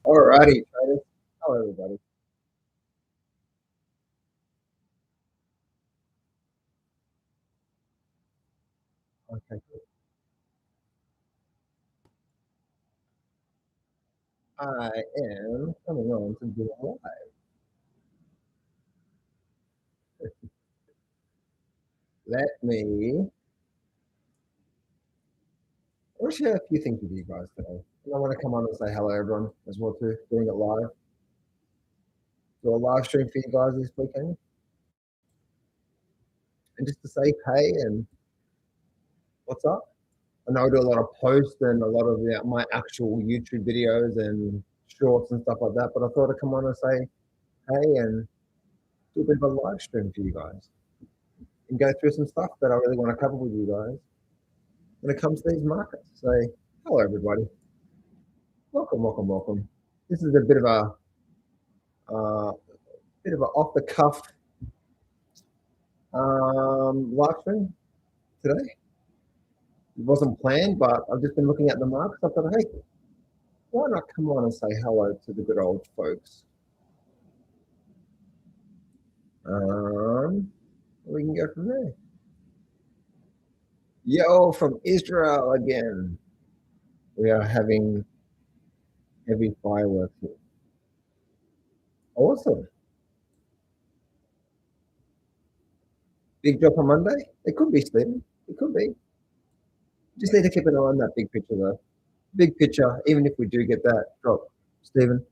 Alrighty, traders. Hello, everybody. Okay, good. I am coming on to do a live. Let me. I want to share a few things with you guys today. And I want to come on and say hello, everyone, as well too. Doing it live. Do a live stream for you guys this weekend, and just to say hey and what's up. I know I do a lot of posts and a lot of my actual YouTube videos and shorts and stuff like that, but I thought I'd come on and say hey and do a bit of a live stream for you guys and go through some stuff that I really want to cover with you guys when it comes to these markets. So, hello everybody, welcome, welcome, welcome. This is a bit of a off the cuff live stream today. It wasn't planned, but I've just been looking at the markets. I thought, hey, why not come on and say hello to the good old folks? We can go from there. Yo, from Israel again. We are having heavy fireworks here. Awesome. Big drop on Monday? It could be, Stephen. It could be. Just need to keep an eye on that big picture, though. Big picture, even if we do get that drop, Stephen,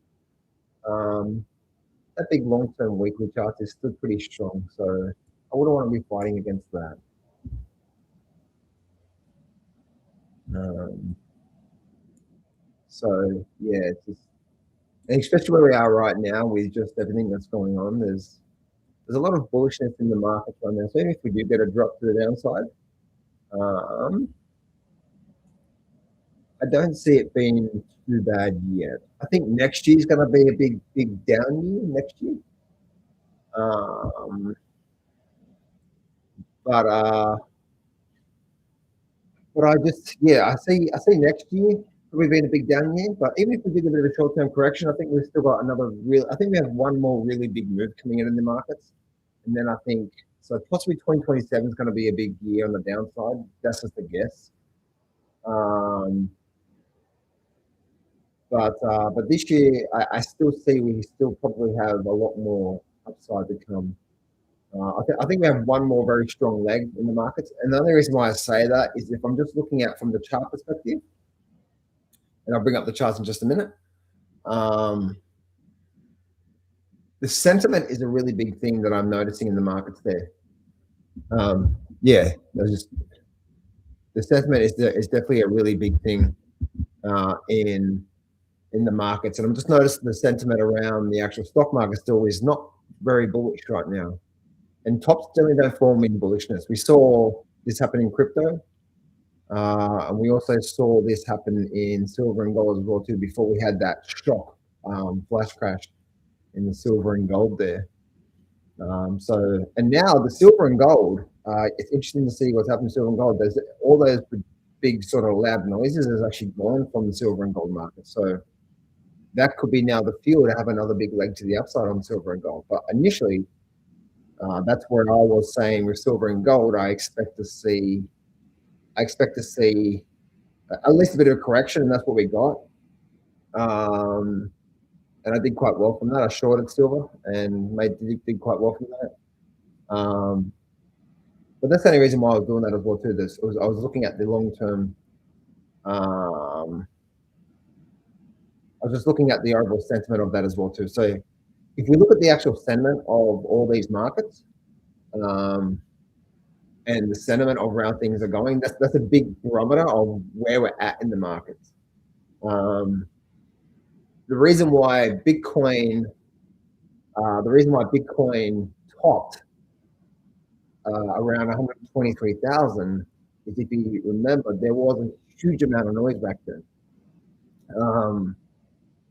that big long-term weekly chart is still pretty strong. So I wouldn't want to be fighting against that. So yeah, it's just, and especially where we are right now with just everything that's going on, there's a lot of bullishness in the market right now. So even if we do get a drop to the downside, I don't see it being too bad yet. I think next year is going to be a big down year next year. But I just I see next year probably being a big down year. But even if we did a bit of a short term correction, I think we've still got another real. I think we have one more really big move coming in the markets, and then I think so. Possibly 2027 is going to be a big year on the downside. That's just a guess. But this year, I still see we still probably have a lot more upside to come. I think we have one more very strong leg in the markets. And the only reason why I say that is if I'm just looking at from the chart perspective, and I'll bring up the charts in just a minute. The sentiment is a really big thing that I'm noticing in the markets there. The sentiment is definitely a really big thing in the markets. And I'm just noticing the sentiment around the actual stock market still is not very bullish right now. And tops generally don't form in bullishness. We saw this happen in crypto. And we also saw this happen in silver and gold as well too, before we had that shock flash crash in the silver and gold there. And now the silver and gold, it's interesting to see what's happened to silver and gold. There's all those big sort of loud noises is actually gone from the silver and gold market. So that could be now the fuel to have another big leg to the upside on silver and gold. But initially, that's where I was saying with silver and gold, I expect to see at least a bit of a correction, and that's what we got. And I did quite well from that. I shorted silver and did quite well from that. But that's the only reason why I was doing that as well too. I was looking at the long term. I was just looking at the overall sentiment of that as well too. So if we look at the actual sentiment of all these markets, and the sentiment of where things are going, that's a big barometer of where we're at in the markets. The reason why Bitcoin topped around 123,000 is, if you remember, there was a huge amount of noise back then.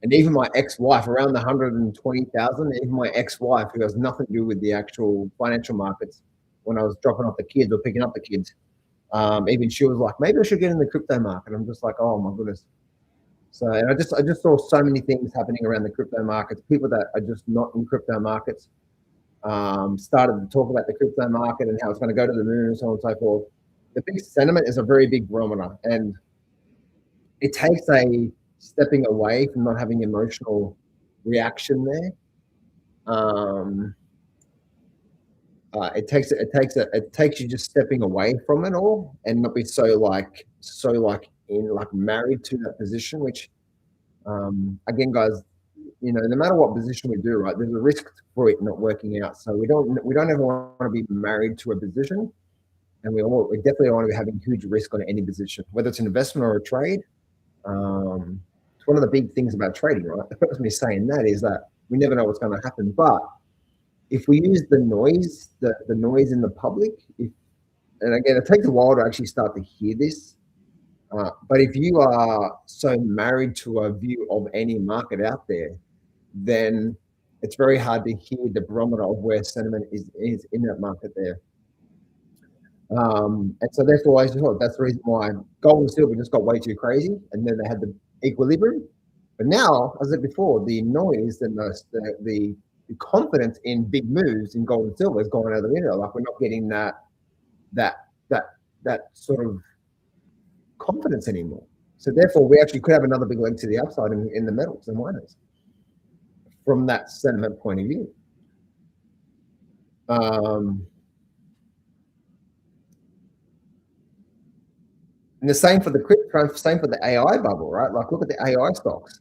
And even my ex-wife, around the 120,000, even my ex-wife, who has nothing to do with the actual financial markets, when I was dropping off the kids or picking up the kids, even she was like, maybe I should get in the crypto market. I'm just like, oh my goodness. So, and I just saw so many things happening around the crypto markets. People that are just not in crypto markets started to talk about the crypto market and how it's going to go to the moon and so on and so forth. The big sentiment is a very big barometer, and it takes a stepping away from not having emotional reaction there. It takes you just stepping away from it all and not be so married to that position. Which again, guys, no matter what position we do, right, there's a risk for it not working out. So we don't ever want to be married to a position, and we definitely don't want to be having huge risk on any position, whether it's an investment or a trade. It's one of the big things about trading, right? The purpose of me saying that is that we never know what's going to happen. But if we use the noise in the public, and again, it takes a while to actually start to hear this. But if you are so married to a view of any market out there, then it's very hard to hear the barometer of where sentiment is in that market there. And so therefore, I thought that's the reason why gold and silver just got way too crazy, and then they had the equilibrium. But now, as I said before, the noise and the confidence in big moves in gold and silver is going out the window. Like, we're not getting that sort of confidence anymore. So therefore, we actually could have another big leg to the upside in the metals and miners from that sentiment point of view. And the same for the crypto, same for the AI bubble, right? Like, look at the AI stocks.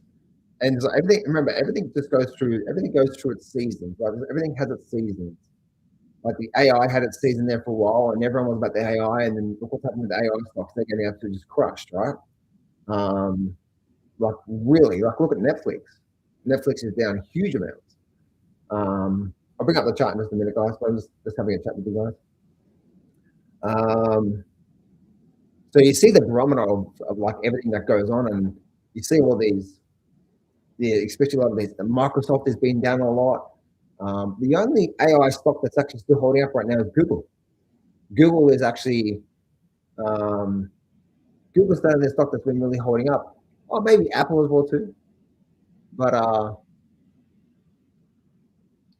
And so everything goes through its seasons. Right? Everything has its seasons. Like, the AI had its season there for a while, and everyone was about the AI, and then look what's happening with the AI stocks. They're getting absolutely just crushed, right? Like, really, like, look at Netflix. Netflix is down huge amounts. I'll bring up the chart in just a minute, guys, but I'm just having a chat with you guys. So you see the barometer of like everything that goes on, and you see all these, especially a lot of these. Microsoft has been down a lot. The only AI stock that's actually still holding up right now is Google. Google is actually Google's the only stock that's been really holding up. Oh, maybe Apple as well too. But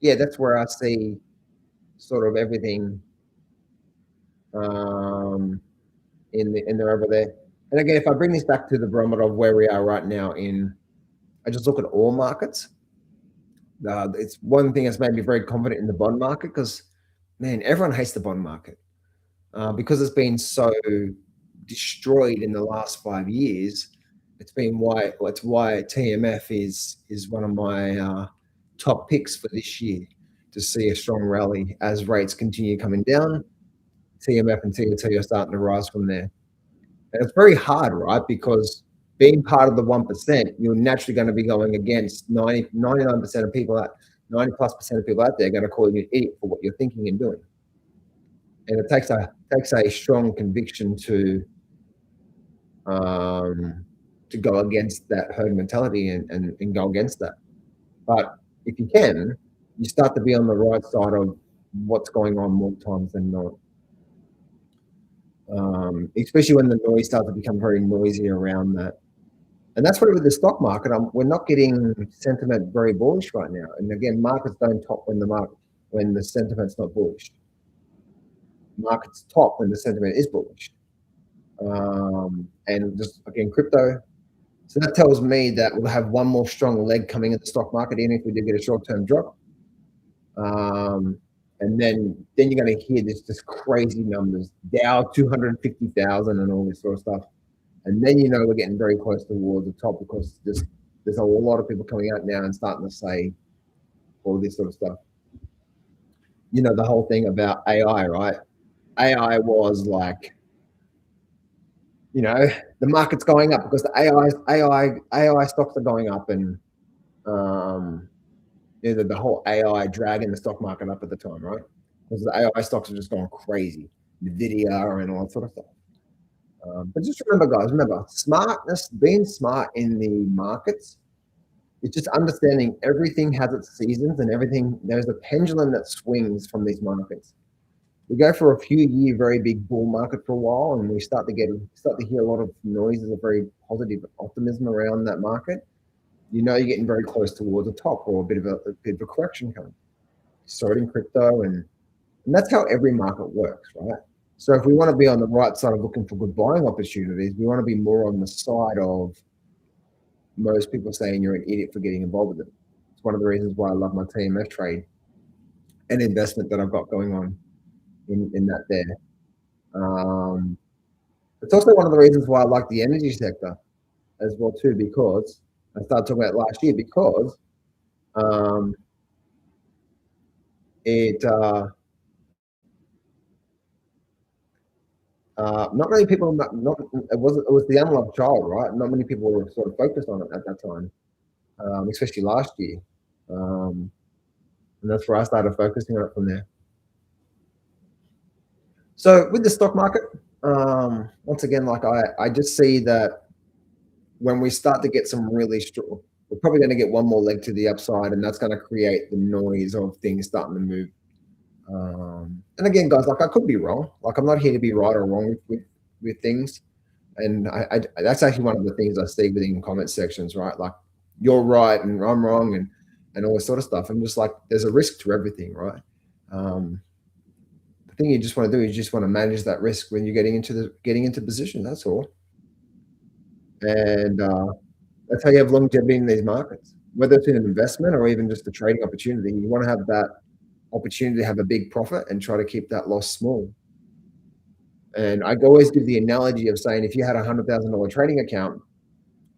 yeah, that's where I see sort of everything in there over there. And again, if I bring this back to the barometer of where we are right now I just look at all markets. It's one thing that's made me very confident in the bond market, because, man, everyone hates the bond market because it's been so destroyed in the last 5 years. It's why TMF is one of my top picks for this year, to see a strong rally as rates continue coming down. TMF and TOT are starting to rise from there. And it's very hard, right? Because being part of the 1%, you're naturally going to be going against 99% of people, 90+% of people out there are going to call you an idiot for what you're thinking and doing. And it takes a strong conviction to go against that herd mentality and go against that. But if you can, you start to be on the right side of what's going on more times than not. Especially when the noise starts to become very noisy around that. And that's what with the stock market, we're not getting sentiment very bullish right now. And again, markets don't top when the sentiment's not bullish. Markets top when the sentiment is bullish. And just again, crypto. So that tells me that we'll have one more strong leg coming in the stock market, even if we do get a short-term drop. And then you're going to hear this crazy numbers, Dow 250,000 and all this sort of stuff. And then we're getting very close towards the top, because there's a lot of people coming out now and starting to say all this sort of stuff. The whole thing about AI, right? AI was like, the market's going up because the AI stocks are going up, and the whole AI dragging the stock market up at the time, right? Because the AI stocks are just going crazy, NVIDIA and all that sort of stuff. But just remember, guys, being smart in the markets, it's just understanding everything has its seasons, and there's a pendulum that swings from these markets. We go for a few year very big bull market for a while, and we start to hear a lot of noises of very positive optimism around that market. You know you're getting very close towards the top or a bit of a correction coming. So in crypto, and that's how every market works, right? So if we want to be on the right side of looking for good buying opportunities, we want to be more on the side of most people saying you're an idiot for getting involved with it. It's one of the reasons why I love my TMF trade and investment that I've got going on in that there. It's also one of the reasons why I like the energy sector as well too, because I started talking about last year because it not many people it was the unloved child, right? Not many people were sort of focused on it at that time, especially last year, and that's where I started focusing on it from there. So with the stock market, once again, like I just see that when we start to get some really strong, we're probably going to get one more leg to the upside, and that's going to create the noise of things starting to move. And again, guys, like I could be wrong. Like I'm not here to be right or wrong with things. And I that's actually one of the things I see within comment sections, right? Like you're right and I'm wrong and all this sort of stuff. I'm just like, there's a risk to everything, right? The thing you just want to do is you just want to manage that risk when you're getting into position. That's all. And that's how you have longevity in these markets, whether it's in an investment or even just a trading opportunity. You want to have that opportunity to have a big profit and try to keep that loss small. And I always give the analogy of saying, if you had $100,000 trading account,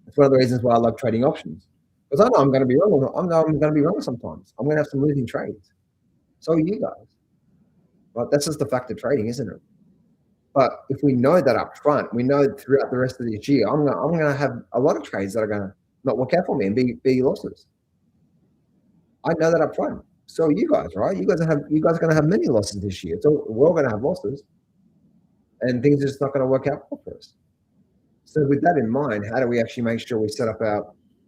it's one of the reasons why I love trading options. Because I know I'm going to be wrong. I know I'm going to be wrong sometimes. I'm going to have some losing trades. So are you guys. But that's just the fact of trading, isn't it? But if we know that up front, we know throughout the rest of this year, I'm going to have a lot of trades that are going to not work out for me and be losses. I know that up front. So are you guys, right? You guys are going to have many losses this year. So we're all going to have losses, and things are just not going to work out for us. So with that in mind, how do we actually make sure we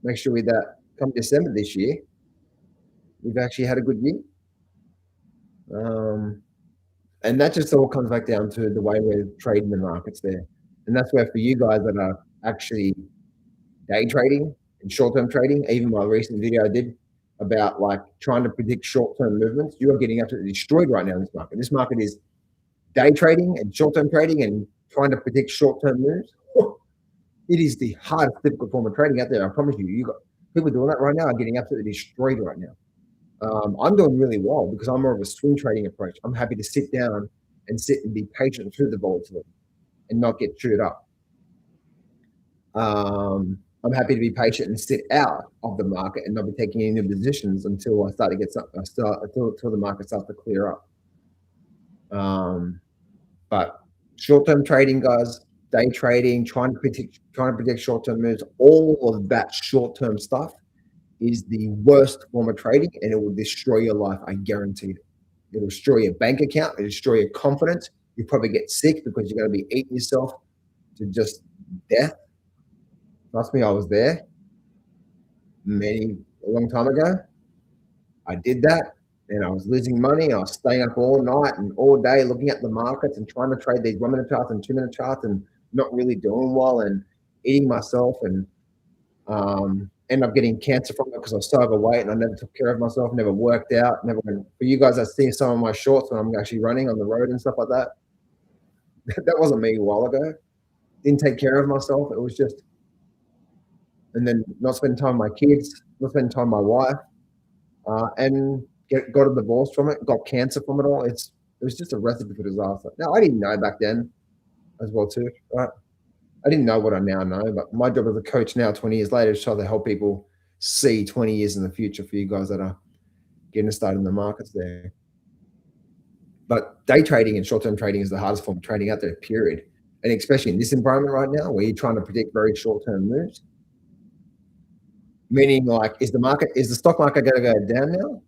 make sure that come December this year, we've actually had a good year? And that just all comes back down to the way we're trading the markets there. And that's where for you guys that are actually day trading and short-term trading, even my recent video I did about like trying to predict short-term movements, you are getting absolutely destroyed right now in this market. This market is day trading and short-term trading and trying to predict short-term moves. It is the hardest, difficult form of trading out there. I promise you. You got people doing that right now are getting absolutely destroyed right now. I'm doing really well because I'm more of a swing trading approach. I'm happy to sit down and be patient through the volatility and not get chewed up. I'm happy to be patient and sit out of the market and not be taking any new positions until I start to get something. Until the market starts to clear up. But short-term trading, guys, day trading, trying to predict short-term moves, all of that short-term stuff is the worst form of trading, and it will destroy your life. I guarantee it. It will destroy your bank account. It will destroy your confidence. You probably get sick because you're going to be eating yourself to just death. Trust me, I was there a long time ago. I did that, and I was losing money. I was staying up all night and all day looking at the markets and trying to trade these 1 minute charts and 2 minute charts and not really doing well and eating myself and end up getting cancer from it because I was so overweight and I never took care of myself, never worked out, never went. For you guys, I see some of my shorts when I'm actually running on the road and stuff like that. That wasn't me a while ago. Didn't take care of myself. It was just, and then not spending time with my kids, not spending time with my wife, and got a divorce from it, got cancer from it all. It was just a recipe for disaster. Now, I didn't know back then as well too, right? I didn't know what I now know, but my job as a coach now, 20 years later, is try to help people see 20 years in the future for you guys that are getting started in the markets there. But day trading and short-term trading is the hardest form of trading out there, period. And especially in this environment right now, where you're trying to predict very short-term moves. Meaning, like, is the stock market going to go down now?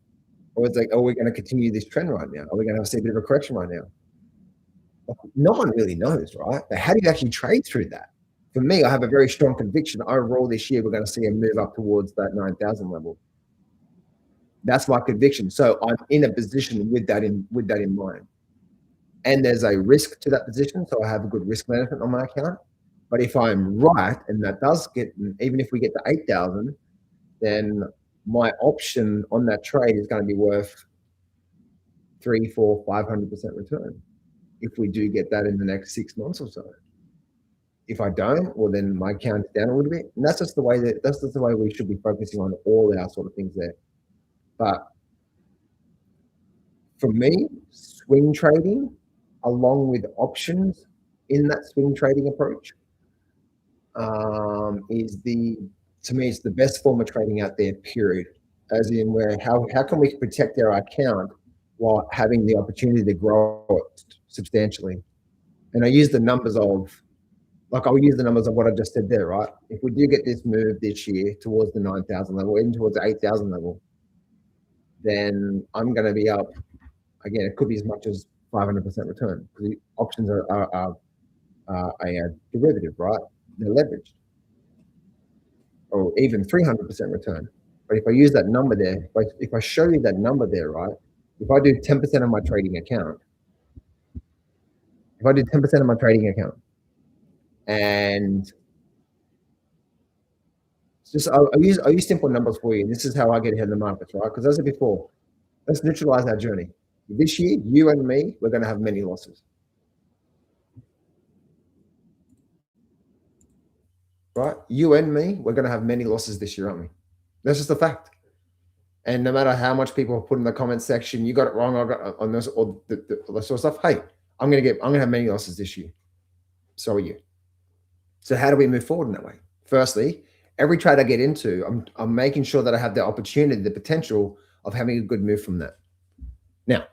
Or is are we going to continue this trend right now? Are we going to see a bit of a correction right now? No one really knows, right? But how do you actually trade through that? For me, I have a very strong conviction overall this year we're going to see a move up towards that 9,000 level. That's my conviction. So I'm in a position with that in mind. and there's a risk to that position, so I have a good risk management on my account. But if I'm right, and that does get, even if we get to 8,000, then my option on that trade is going to be worth 3, 4, 500% return if we do get that in the next 6 months or so. If I don't, well, then my account is down a little bit, and that's just the way we should be focusing on all our sort of things there. But for me, swing trading, along with options in that swing trading approach, to me, it's the best form of trading out there, period. As in, where how can we protect our account while having the opportunity to grow it substantially? And I use the numbers of, I'll use the numbers of what I just said there, right? If we do get this move this year towards the 9,000 level, even towards the 8,000 level, then I'm going to be up. Again, it could be as much as 500% return, because the options are a derivative, right? They're leveraged, or even 300% return. But if I use that number there, if I show you that number there, right? If I do 10% of my trading account, and just I'll use simple numbers for you. This is how I get ahead of the markets, right? Because as I said before, let's neutralize our journey. This year, you and me, we're going to have many losses, right? You and me, we're going to have many losses this year, aren't we? That's just a fact. And no matter how much people put in the comment section, you got it wrong, I got on this, or the sort of stuff. Hey, I'm gonna have many losses this year. So are you. So how do we move forward in that way? Firstly, every trade I get into, I'm making sure that I have the opportunity, the potential of having a good move from that. Now,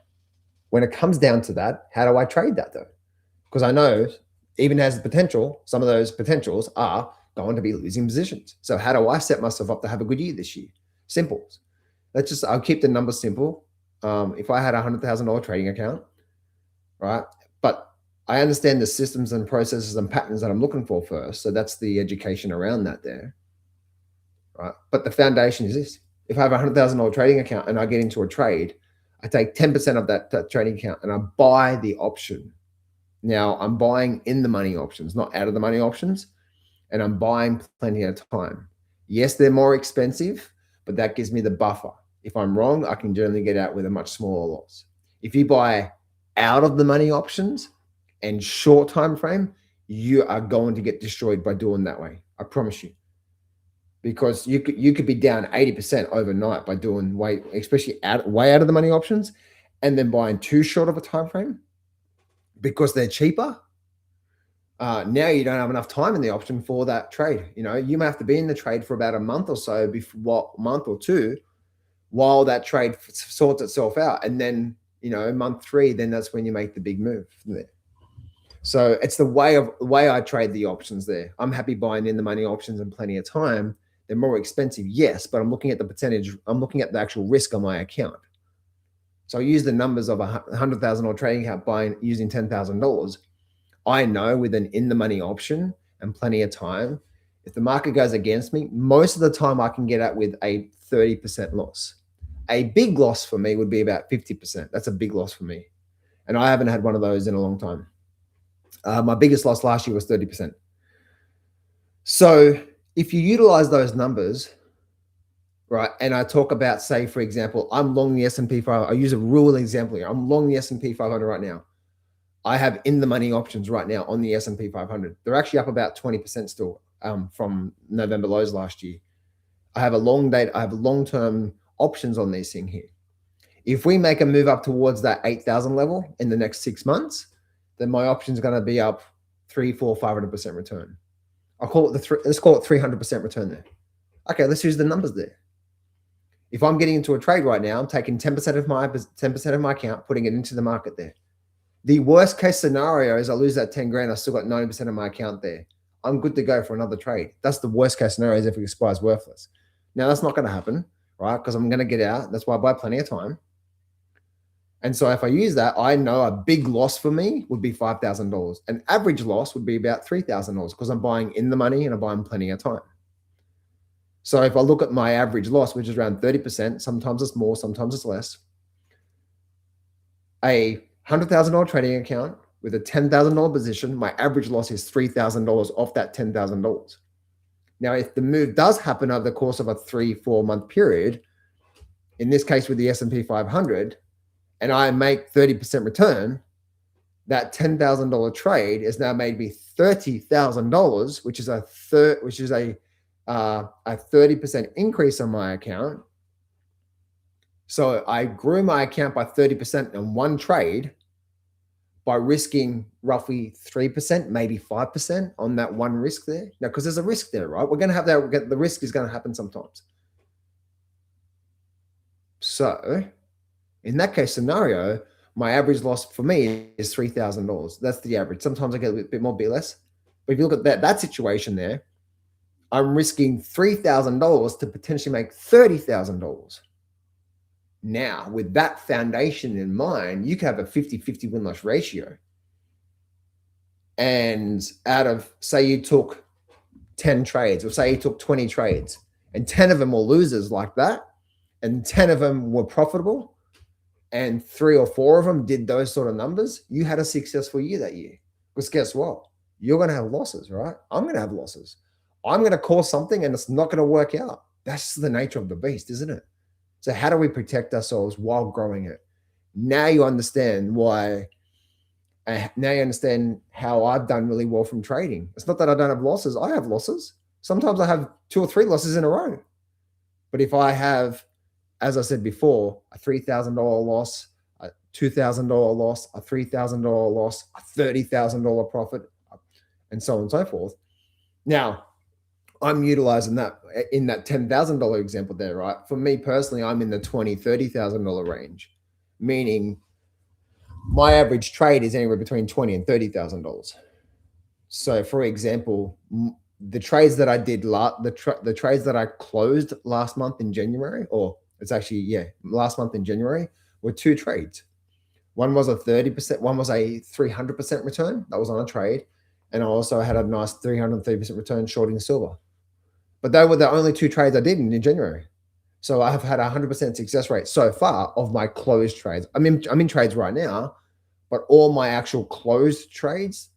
when it comes down to that, how do I trade that though? Because I know, even as the potential, some of those potentials are going to be losing positions. So how do I set myself up to have a good year this year? Simple. I'll keep the numbers simple. If I had a $100,000 trading account, right? But I understand the systems and processes and patterns that I'm looking for first. So that's the education around that there, right? But the foundation is this. If I have a $100,000 trading account and I get into a trade, I take 10% of that trading account and I buy the option. Now I'm buying in the money options, not out of the money options, and I'm buying plenty of time. Yes, they're more expensive, but that gives me the buffer. If I'm wrong, I can generally get out with a much smaller loss. If you buy out of the money options and short time frame, you are going to get destroyed by doing that way. I promise you. Because you could be down 80% overnight by doing especially way out of the money options, and then buying too short of a time frame because they're cheaper. Now you don't have enough time in the option for that trade. You may have to be in the trade for about a month or so, month or two, while that trade sorts itself out. And then, month 3, then that's when you make the big move from there. So it's the way I trade the options there. I'm happy buying in the money options and plenty of time. They're more expensive, yes, but I'm looking at the percentage. I'm looking at the actual risk on my account. So I use the numbers of a $100,000 trading account using $10,000. I know with an in the money option and plenty of time, if the market goes against me, most of the time I can get out with a 30% loss. A big loss for me would be about 50%. That's a big loss for me. And I haven't had one of those in a long time. My biggest loss last year was 30%. So if you utilize those numbers, right, and I talk about, say, for example, I'm long the S&P 500. I use a rule example here. I'm long the S&P 500 right now. I have in the money options right now on the S&P 500. They're actually up about 20% still from November lows last year. I have a long-term options on these things here. If we make a move up towards that 8,000 level in the next 6 months, then my option is going to be up 3, 4, 500% return. Let's call it 300% return there. Okay, let's use the numbers there. If I'm getting into a trade right now, I'm taking 10% of my account, putting it into the market there. The worst case scenario is I lose that 10 grand. I still got 90% of my account there. I'm good to go for another trade. That's the worst case scenario, is if it expires worthless. Now that's not going to happen, right? Because I'm going to get out. That's why I buy plenty of time. And so if I use that, I know a big loss for me would be $5,000. An average loss would be about $3,000 because I'm buying in the money and I'm buying plenty of time. So if I look at my average loss, which is around 30%, sometimes it's more, sometimes it's less. A $100,000 trading account with a $10,000 position, my average loss is $3,000 off that $10,000. Now, if the move does happen over the course of a 3-4 month period, in this case with the S&P 500, and I make 30% return, that $10,000 trade has now made me $30,000, which is a 30% increase on my account. So I grew my account by 30% in one trade by risking roughly 3%, maybe 5% on that one risk there. Now, because there's a risk there, right? We're going to have that. The risk is going to happen sometimes. So in that case scenario, my average loss for me is $3,000. That's the average. Sometimes I get a bit more, bit less. But if you look at that situation there, I'm risking $3,000 to potentially make $30,000. Now, with that foundation in mind, you can have a 50-50 win-loss ratio. And out of, say you took 10 trades, or say you took 20 trades, and 10 of them were losers like that, and 10 of them were profitable, and 3 or 4 of them did those sort of numbers, you had a successful year that year. Because guess what? You're going to have losses, right? I'm going to have losses. I'm going to call something and it's not going to work out. That's the nature of the beast, isn't it? So how do we protect ourselves while growing it? Now you understand why. Now you understand how I've done really well from trading. It's not that I don't have losses. I have losses. Sometimes I have 2 or 3 losses in a row. But if I have, as I said before, a $3,000 loss, a $2,000 loss, a $3,000 loss, a $30,000 profit, and so on and so forth. Now, I'm utilizing that in that $10,000 example there, right? For me personally, I'm in the $20,000, $30,000 range, meaning my average trade is anywhere between $20,000 and $30,000. So, for example, the trades that I did, the trades that I closed last month in January, or it's actually, last month in January, were 2 trades. One was a 30%, one was a 300% return. That was on a trade. And I also had a nice 330% return shorting silver. But they were the only 2 trades I did in January. So I have had a 100% success rate so far of my closed trades. I'm in trades right now, but all my actual closed trades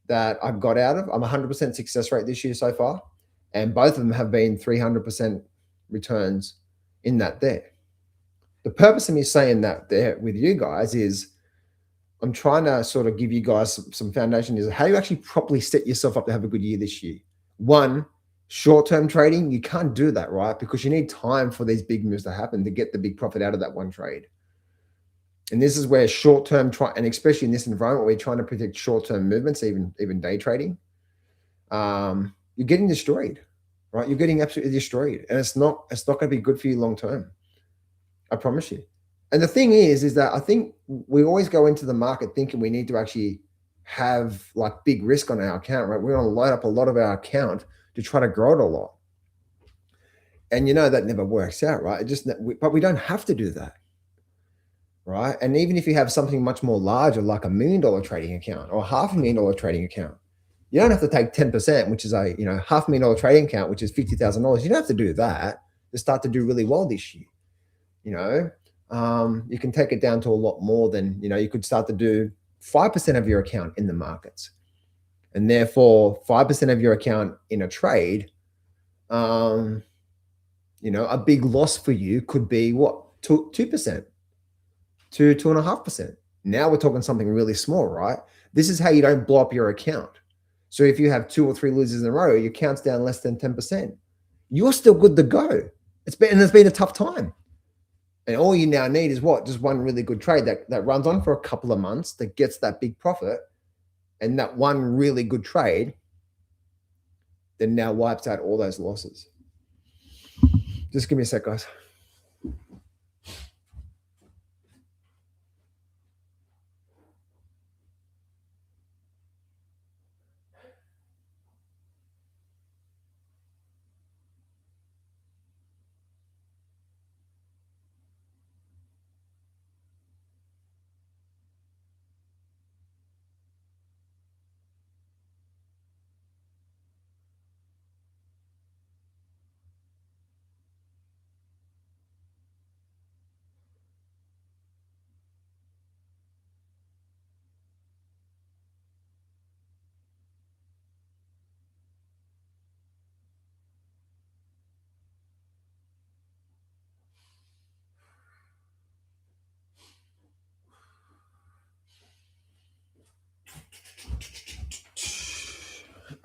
that I've got out of, I'm 100% success rate this year so far. And both of them have been 300% returns in that there. The purpose of me saying that there with you guys is I'm trying to sort of give you guys some foundation is how you actually properly set yourself up to have a good year this year. One, short-term trading, you can't do that, right? Because you need time for these big moves to happen to get the big profit out of that one trade. And this is where short-term, and especially in this environment where you're trying to predict short-term movements, even day trading, you're getting destroyed, right? You're getting absolutely destroyed. And it's not going to be good for you long-term. I promise you. And the thing is that I think we always go into the market thinking we need to actually have like big risk on our account, right? We're going to load up a lot of our account to try to grow it a lot. And that never works out, right? But we don't have to do that, right? And even if you have something much more larger, like $1 million trading account or $500,000 trading account, you don't have to take 10%, which is a $500,000 trading account, which is $50,000. You don't have to do that to start to do really well this year. You can take it down to a lot more than, you could start to do 5% of your account in the markets. And therefore 5% of your account in a trade, a big loss for you could be what? 2%, 2.5%. Now we're talking something really small, right? This is how you don't blow up your account. So if you have 2 or 3 losers in a row, your account's down less than 10%. You're still good to go. It's been a tough time. And all you now need is what? Just one really good trade that runs on for a couple of months, that gets that big profit. And that one really good trade then now wipes out all those losses. Just give me a sec, guys.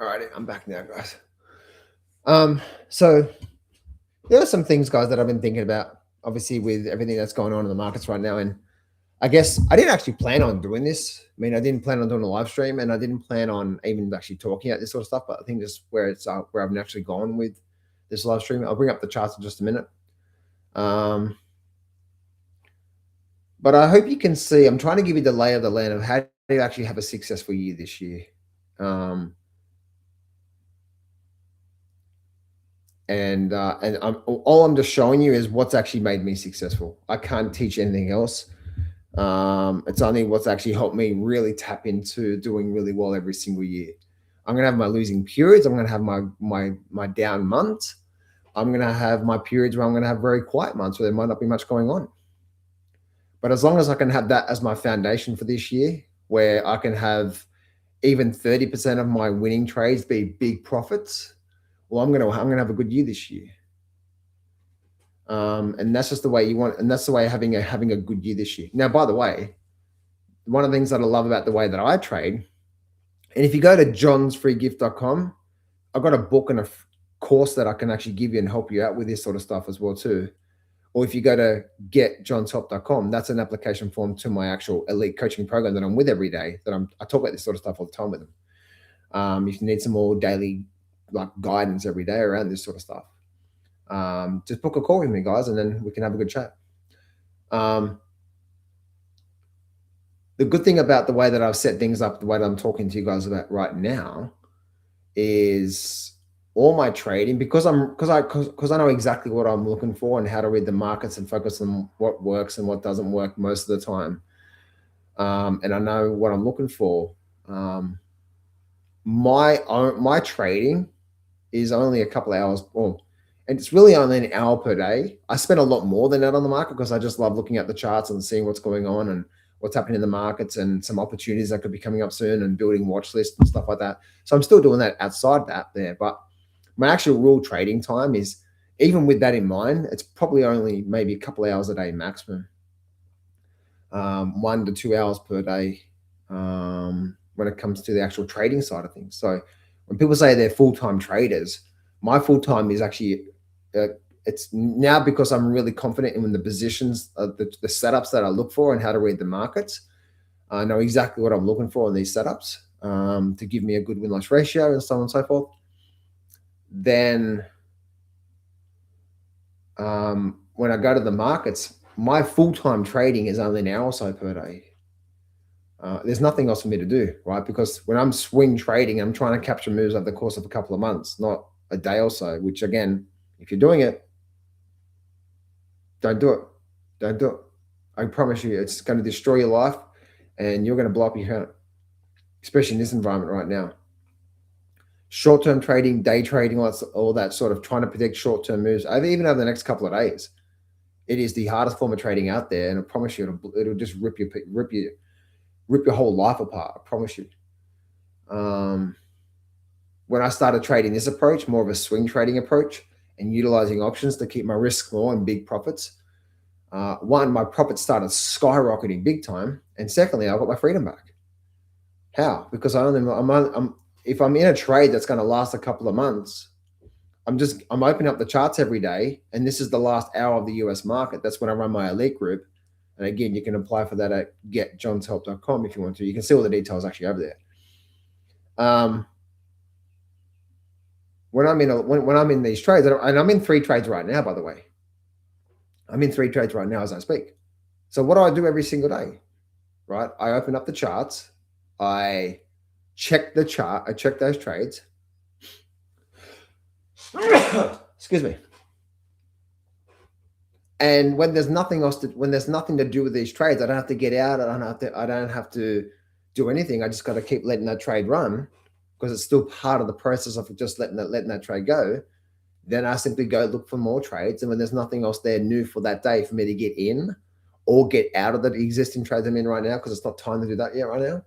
All right, I'm back now, guys. So there are some things, guys, that I've been thinking about, obviously, with everything that's going on in the markets right now. And I guess I didn't actually plan on doing this. I mean, I didn't plan on doing a live stream, and I didn't plan on even actually talking about this sort of stuff. But I think this is where where I've naturally gone with this live stream. I'll bring up the charts in just a minute. But I hope you can see, I'm trying to give you the lay of the land of how do you actually have a successful year this year. And all I'm just showing you is what's actually made me successful. I can't teach anything else. It's only what's actually helped me really tap into doing really well every single year. I'm gonna have my losing periods. I'm gonna have my down months. I'm gonna have my periods where I'm gonna have very quiet months where there might not be much going on. But as long as I can have that as my foundation for this year, where I can have even 30% of my winning trades be big profits, well, I'm gonna have a good year this year. And that's just the way you want, and that's the way having a good year this year. Now, by the way, one of the things that I love about the way that I trade, and if you go to johnsfreegift.com, I've got a book and a course that I can actually give you and help you out with this sort of stuff as well too. Or if you go to getjohnshelp.com, that's an application form to my actual elite coaching program that I'm with every day. I talk about this sort of stuff all the time with them. If you need some more daily guidance every day around this sort of stuff, just book a call with me, guys, and then we can have a good chat. The good thing about the way that I've set things up, the way that I'm talking to you guys about right now, is all my trading, because I know exactly what I'm looking for and how to read the markets and focus on what works and what doesn't work most of the time. And I know what I'm looking for. My trading is only a couple of hours, and it's really only an hour per day. I spend a lot more than that on the market because I just love looking at the charts and seeing what's going on and what's happening in the markets and some opportunities that could be coming up soon and building watch lists and stuff like that. So I'm still doing that outside that there, but my actual real trading time is, even with that in mind, it's probably only maybe a couple of hours a day maximum. 1 to 2 hours per day when it comes to the actual trading side of things. So when people say they're full-time traders, my full-time is actually, it's now because I'm really confident in the positions, the setups that I look for and how to read the markets. I know exactly what I'm looking for in these setups to give me a good win-loss ratio and so on and so forth. Then when I go to the markets, my full-time trading is only an hour or so per day. There's nothing else for me to do, right? Because when I'm swing trading, I'm trying to capture moves over the course of a couple of months, not a day or so, which again, if you're doing it, don't do it. Don't do it. I promise you, it's going to destroy your life and you're going to blow up your account, especially in this environment right now. Short-term trading, day trading, all that sort of trying to predict short-term moves, even over the next couple of days, it is the hardest form of trading out there. And I promise you, it'll just rip your whole life apart. I promise you. When I started trading this approach, more of a swing trading approach and utilizing options to keep my risk low and big profits, one, my profits started skyrocketing big time. And secondly, I got my freedom back. How? Because if I'm in a trade that's going to last a couple of months, I'm opening up the charts every day. And this is the last hour of the US market. That's when I run my elite group. And again, you can apply for that at getjohnshelp.com if you want to. You can see all the details actually over there. When I'm in these trades, and I'm in 3 trades right now, by the way. I'm in 3 trades right now as I speak. So what do I do every single day? Right? I open up the charts. I check the chart. I check those trades. Excuse me. And when there's nothing to do with these trades, I don't have to get out. I don't have to do anything. I just got to keep letting that trade run because it's still part of the process of just letting that trade go. Then I simply go look for more trades. And when there's nothing else there new for that day for me to get in or get out of the existing trades I'm in right now, because it's not time to do that yet right now.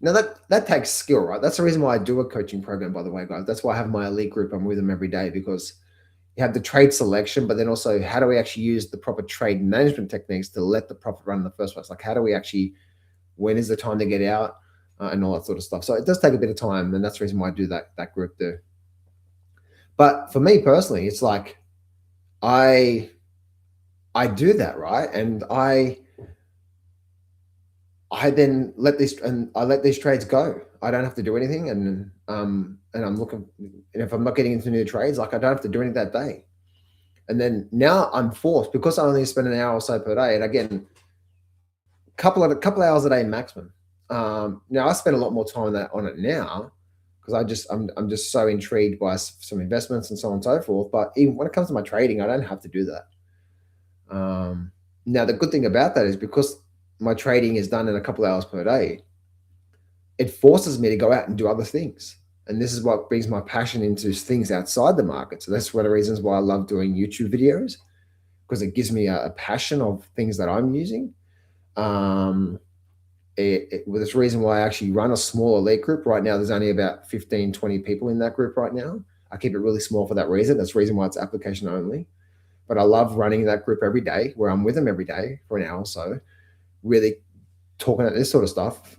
Now that takes skill, right? That's the reason why I do a coaching program, by the way, guys. That's why I have my elite group. I'm with them every day, because you have the trade selection, but then also how do we actually use the proper trade management techniques to let the profit run in the first place? Like, how do we actually, when is the time to get out? and all that sort of stuff. So it does take a bit of time, and that's the reason why I do that group there. But for me personally, it's like I do that, right, and I then let these trades go. I don't have to do anything, and I'm looking, and if I'm not getting into new trades, like I don't have to do anything that day. And then now I'm forced, because I only spend an hour or so per day, and again, couple hours a day maximum. Now I spend a lot more time on it now, because I'm just so intrigued by some investments and so on and so forth. But even when it comes to my trading, I don't have to do that. Now the good thing about that is, because my trading is done in a couple hours per day, it forces me to go out and do other things. And this is what brings my passion into things outside the market. So that's one of the reasons why I love doing YouTube videos, because it gives me a passion of things that I'm using. This reason why I actually run a small elite group. Right now, there's only about 15, 20 people in that group right now. I keep it really small for that reason. That's the reason why it's application only. But I love running that group every day, where I'm with them every day for an hour or so, really talking about this sort of stuff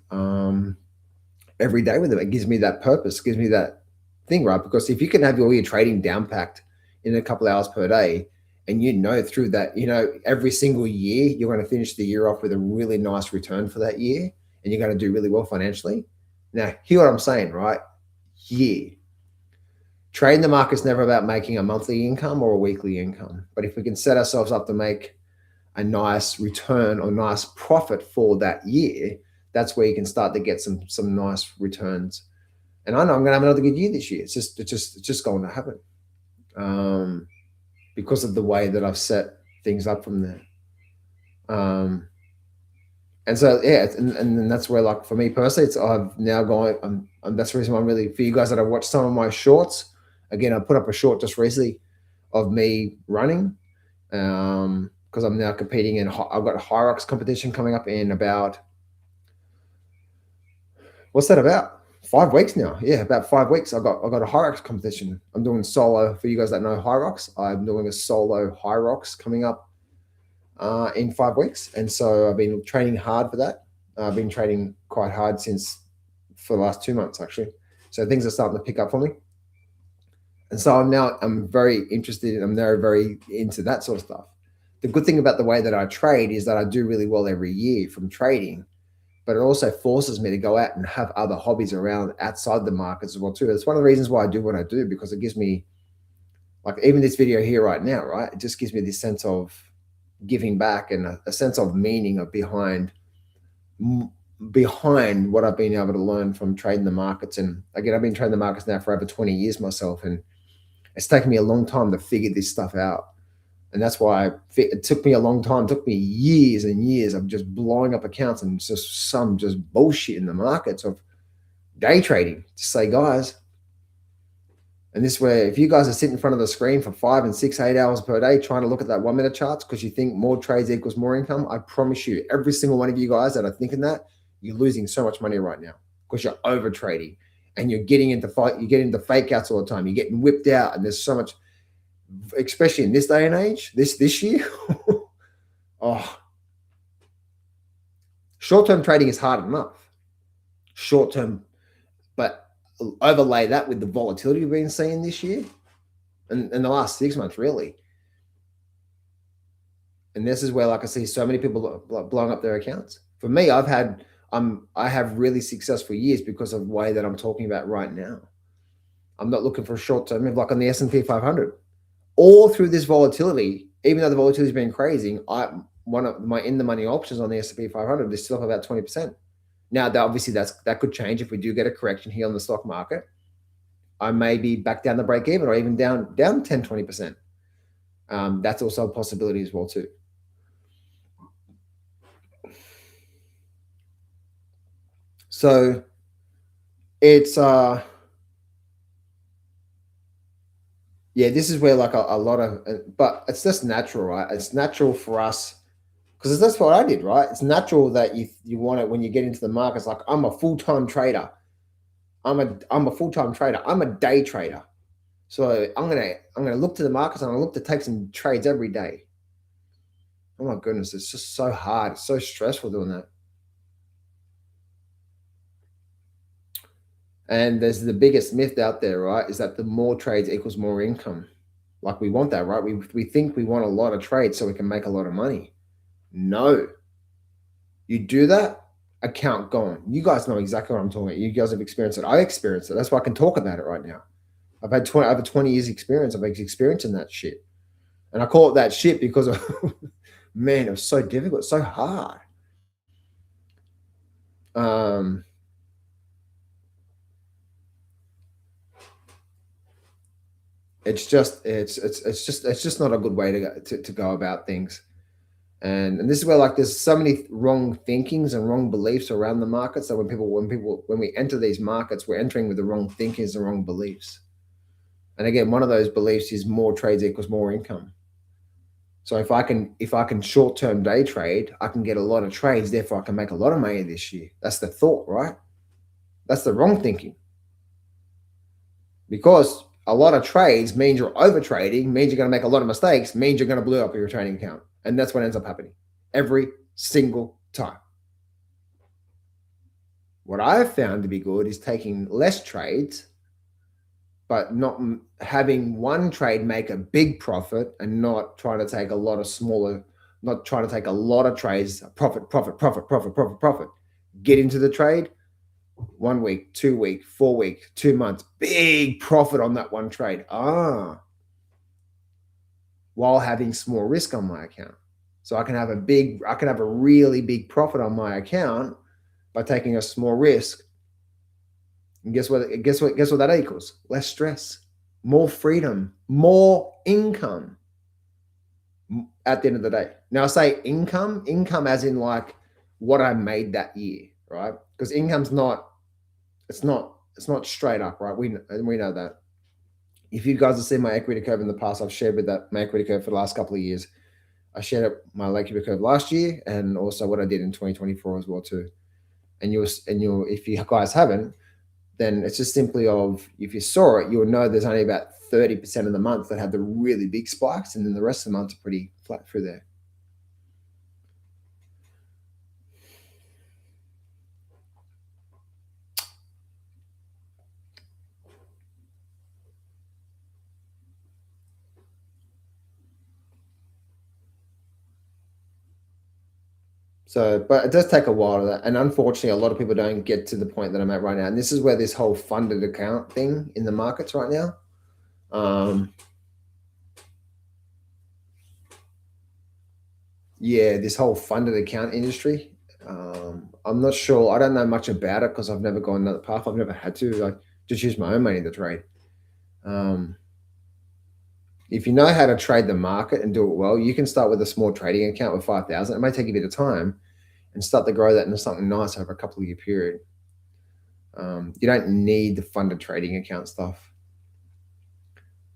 every day with them. It gives me that purpose, gives me that thing, right? Because if you can have all your trading down packed in a couple of hours per day, and through that, every single year, you're going to finish the year off with a really nice return for that year, and you're going to do really well financially. Now, hear what I'm saying, right? Yeah. Trading the market's never about making a monthly income or a weekly income. But if we can set ourselves up to make a nice return or nice profit for that year, that's where you can start to get some nice returns. And I know I'm going to have another good year this year. It's just going to happen, because of the way that I've set things up from there. And so, yeah, and that's where, like, for me personally, I've now gone. That's the reason why I'm really, for you guys that have watched some of my shorts. Again, I put up a short just recently of me running, because I'm now competing in. I've got a High Rocks competition coming up in about, what's that, about 5 weeks now? Yeah, about 5 weeks. I got a High Rocks competition. I'm doing solo. For you guys that know High Rocks, I'm doing a solo High Rocks coming up in 5 weeks, and so I've been training hard for that. I've been training quite hard for the last 2 months, actually. So things are starting to pick up for me, and so I'm very interested. I'm now very into that sort of stuff. The good thing about the way that I trade is that I do really well every year from trading, but it also forces me to go out and have other hobbies around outside the markets as well too. It's one of the reasons why I do what I do, because it gives me, like, even this video here right now, right? It just gives me this sense of giving back, and a sense of meaning of behind what I've been able to learn from trading the markets. And again, I've been trading the markets now for over 20 years myself, and it's taken me a long time to figure this stuff out. And that's why it took me a long time. It took me years and years of just blowing up accounts and just some bullshit in the markets of day trading to say, guys, and this way, if you guys are sitting in front of the screen for 5 and 6, 8 hours per day trying to look at that 1 minute charts because you think more trades equals more income, I promise you, every single one of you guys that are thinking that, you're losing so much money right now because you're over trading, and you're getting into fake outs all the time. You're getting whipped out, and there's so much, especially in this day and age, this year. Oh, short-term trading is hard enough. Short-term, but overlay that with the volatility we've been seeing this year and in the last 6 months, really. And this is where, like, I see so many people blowing up their accounts. For me, I have really successful years because of the way that I'm talking about right now. I'm not looking for a short-term, like on the sP500. All through this volatility, even though the volatility has been crazy, one of my in-the-money options on the sP500 is still up about 20%. Now, obviously, that could change if we do get a correction here on the stock market. I may be back down the break even, or even down 10, 20%. That's also a possibility as well too. So it's yeah, this is where, like, a lot of, but it's just natural, right? It's natural for us, because that's what I did, right? It's natural that you want it when you get into the markets. Like, I'm a full-time trader. I'm a full-time trader. I'm a day trader. So I'm gonna look to the markets, and I'm gonna look to take some trades every day. Oh my goodness, it's just so hard. It's so stressful doing that. And there's the biggest myth out there, right? Is that the more trades equals more income. Like we want that, right? We think we want a lot of trades so we can make a lot of money. No. You do that, account gone. You guys know exactly what I'm talking about. You guys have experienced it. I experienced it. That's why I can talk about it right now. I've had over 20 years experience of experiencing that shit. And I call it that shit because of, man, it was so difficult, so hard. It's just not a good way to go about things. And this is where, like, there's so many wrong thinkings and wrong beliefs around the market. So when we enter these markets, we're entering with the wrong thinkings and wrong beliefs. And again, one of those beliefs is more trades equals more income. So if I can short-term day trade, I can get a lot of trades, therefore I can make a lot of money this year. That's the thought, right? That's the wrong thinking. Because a lot of trades means you're over trading, means you're going to make a lot of mistakes, means you're going to blow up your trading account. And that's what ends up happening every single time. What I've found to be good is taking less trades, but not having one trade make a big profit and not trying to take a lot of smaller, not trying to take a lot of trades, profit. Get into the trade, 1 week, 2 week, 4 week, 2 months, big profit on that one trade. While having small risk on my account. So I can have a really big profit on my account by taking a small risk. And guess what that equals? Less stress, more freedom, more income at the end of the day. Now I say income as in like what I made that year, right? Because income's not straight up, right? We know that. If you guys have seen my equity curve in the past, I've shared with that my equity curve for the last couple of years. I shared my equity curve last year and also what I did in 2024 as well too. And if you guys haven't, then it's just simply of, if you saw it, you'll know there's only about 30% of the month that have the really big spikes, and then the rest of the months are pretty flat through there. So, but it does take a while to that. And unfortunately, a lot of people don't get to the point that I'm at right now. And this is where this whole funded account thing in the markets right now. Yeah, this whole funded account industry. I'm not sure. I don't know much about it because I've never gone that path. I've never had to. Like, just use my own money to trade. If you know how to trade the market and do it well, you can start with a small trading account with 5,000. It may take a bit of time, and start to grow that into something nice over a couple of year period. You don't need the funded trading account stuff.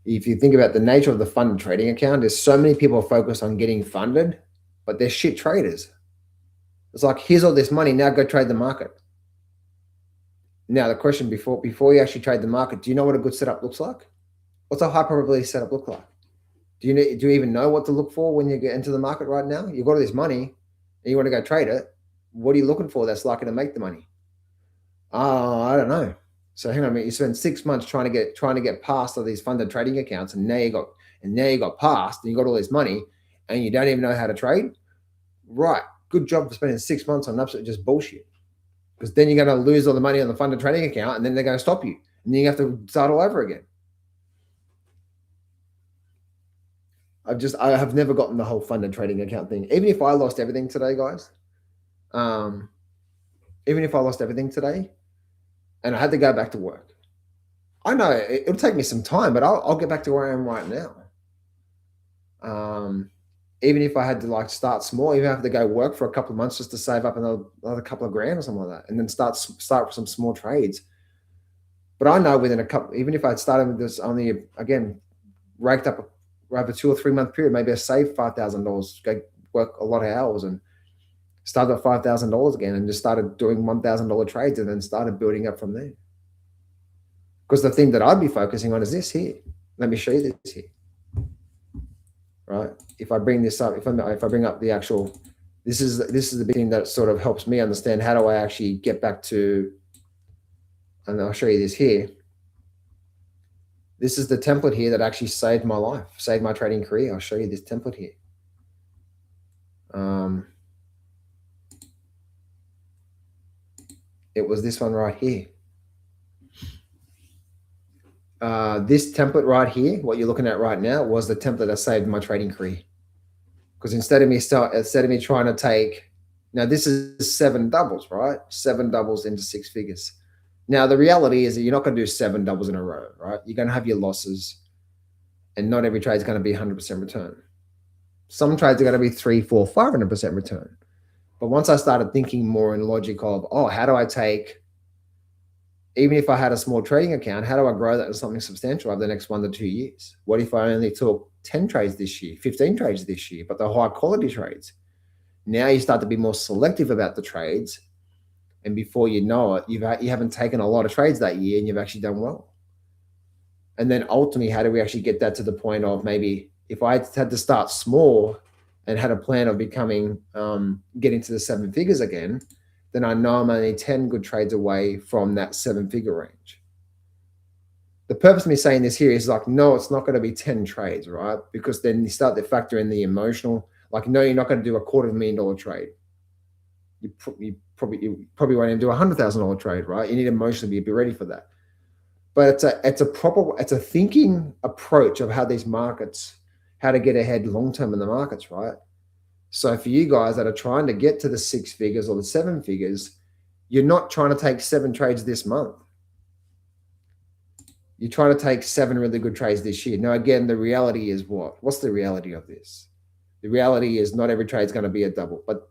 If you think about the nature of the funded trading account, there's so many people focused on getting funded, but they're shit traders. It's like, here's all this money, now go trade the market. Now the question before you actually trade the market, do you know what a good setup looks like? What's a high probability setup look like? Do you even know what to look for when you get into the market right now? You've got all this money and you want to go trade it. What are you looking for that's likely to make the money? Oh, I don't know. So hang on a minute. You spend 6 months trying to get past all these funded trading accounts, and now you got past, and you got all this money, and you don't even know how to trade. Right. Good job for spending 6 months on absolute just bullshit. Because then you're going to lose all the money on the funded trading account, and then they're going to stop you, and then you have to start all over again. I have never gotten the whole funded trading account thing. Even if I lost everything today, guys, even if I lost everything today and I had to go back to work, I know it'll take me some time, but I'll get back to where I am right now. Even if I had to like start small, even if I have to go work for a couple of months just to save up another couple of grand or something like that, and then start with some small trades. But I know within even if I'd started with this only, again, raked up over 2 or 3 month period, maybe I saved $5,000, go work a lot of hours and started at $5,000 again and just started doing $1,000 trades and then started building up from there. Because the thing that I'd be focusing on is this here. Let me show you this here. Right? If I bring this up, if I bring up the actual, this is the big thing that sort of helps me understand how do I actually get back to and I'll show you this here. This is the template here that actually saved my life, saved my trading career. I'll show you this template here. It was this one right here. This template right here, what you're looking at right now, was the template that saved my trading career. Because instead of me trying to take, now this is 7 doubles, right? 7 doubles into 6 figures. Now the reality is that you're not going to do 7 doubles in a row, right? You're going to have your losses, and not every trade is going to be 100% return. Some trades are going to be 3, 4, 500% return. But once I started thinking more in logic of, oh, how do I take, even if I had a small trading account, how do I grow that to something substantial over the next 1 to 2 years? What if I only took 10 trades this year, 15 trades this year, but they're high quality trades? Now you start to be more selective about the trades. And before you know it, you haven't taken a lot of trades that year and you've actually done well. And then ultimately, how do we actually get that to the point of, maybe if I had to start small and had a plan of becoming, getting to the 7 figures again, then I know I'm only 10 good trades away from that 7-figure range. The purpose of me saying this here is like, no, it's not going to be 10 trades, right? Because then you start to factor in the emotional, like, no, you're not going to do a $250,000 trade. You probably won't even do a $100,000 trade, right? You need emotionally be ready for that. But it's a thinking approach of how these markets, how to get ahead long-term in the markets, right? So for you guys that are trying to get to the 6 figures or the 7 figures, you're not trying to take 7 trades this month. You're trying to take 7 really good trades this year. Now, again, the reality is what? What's the reality of this? The reality is not every trade is going to be a double. But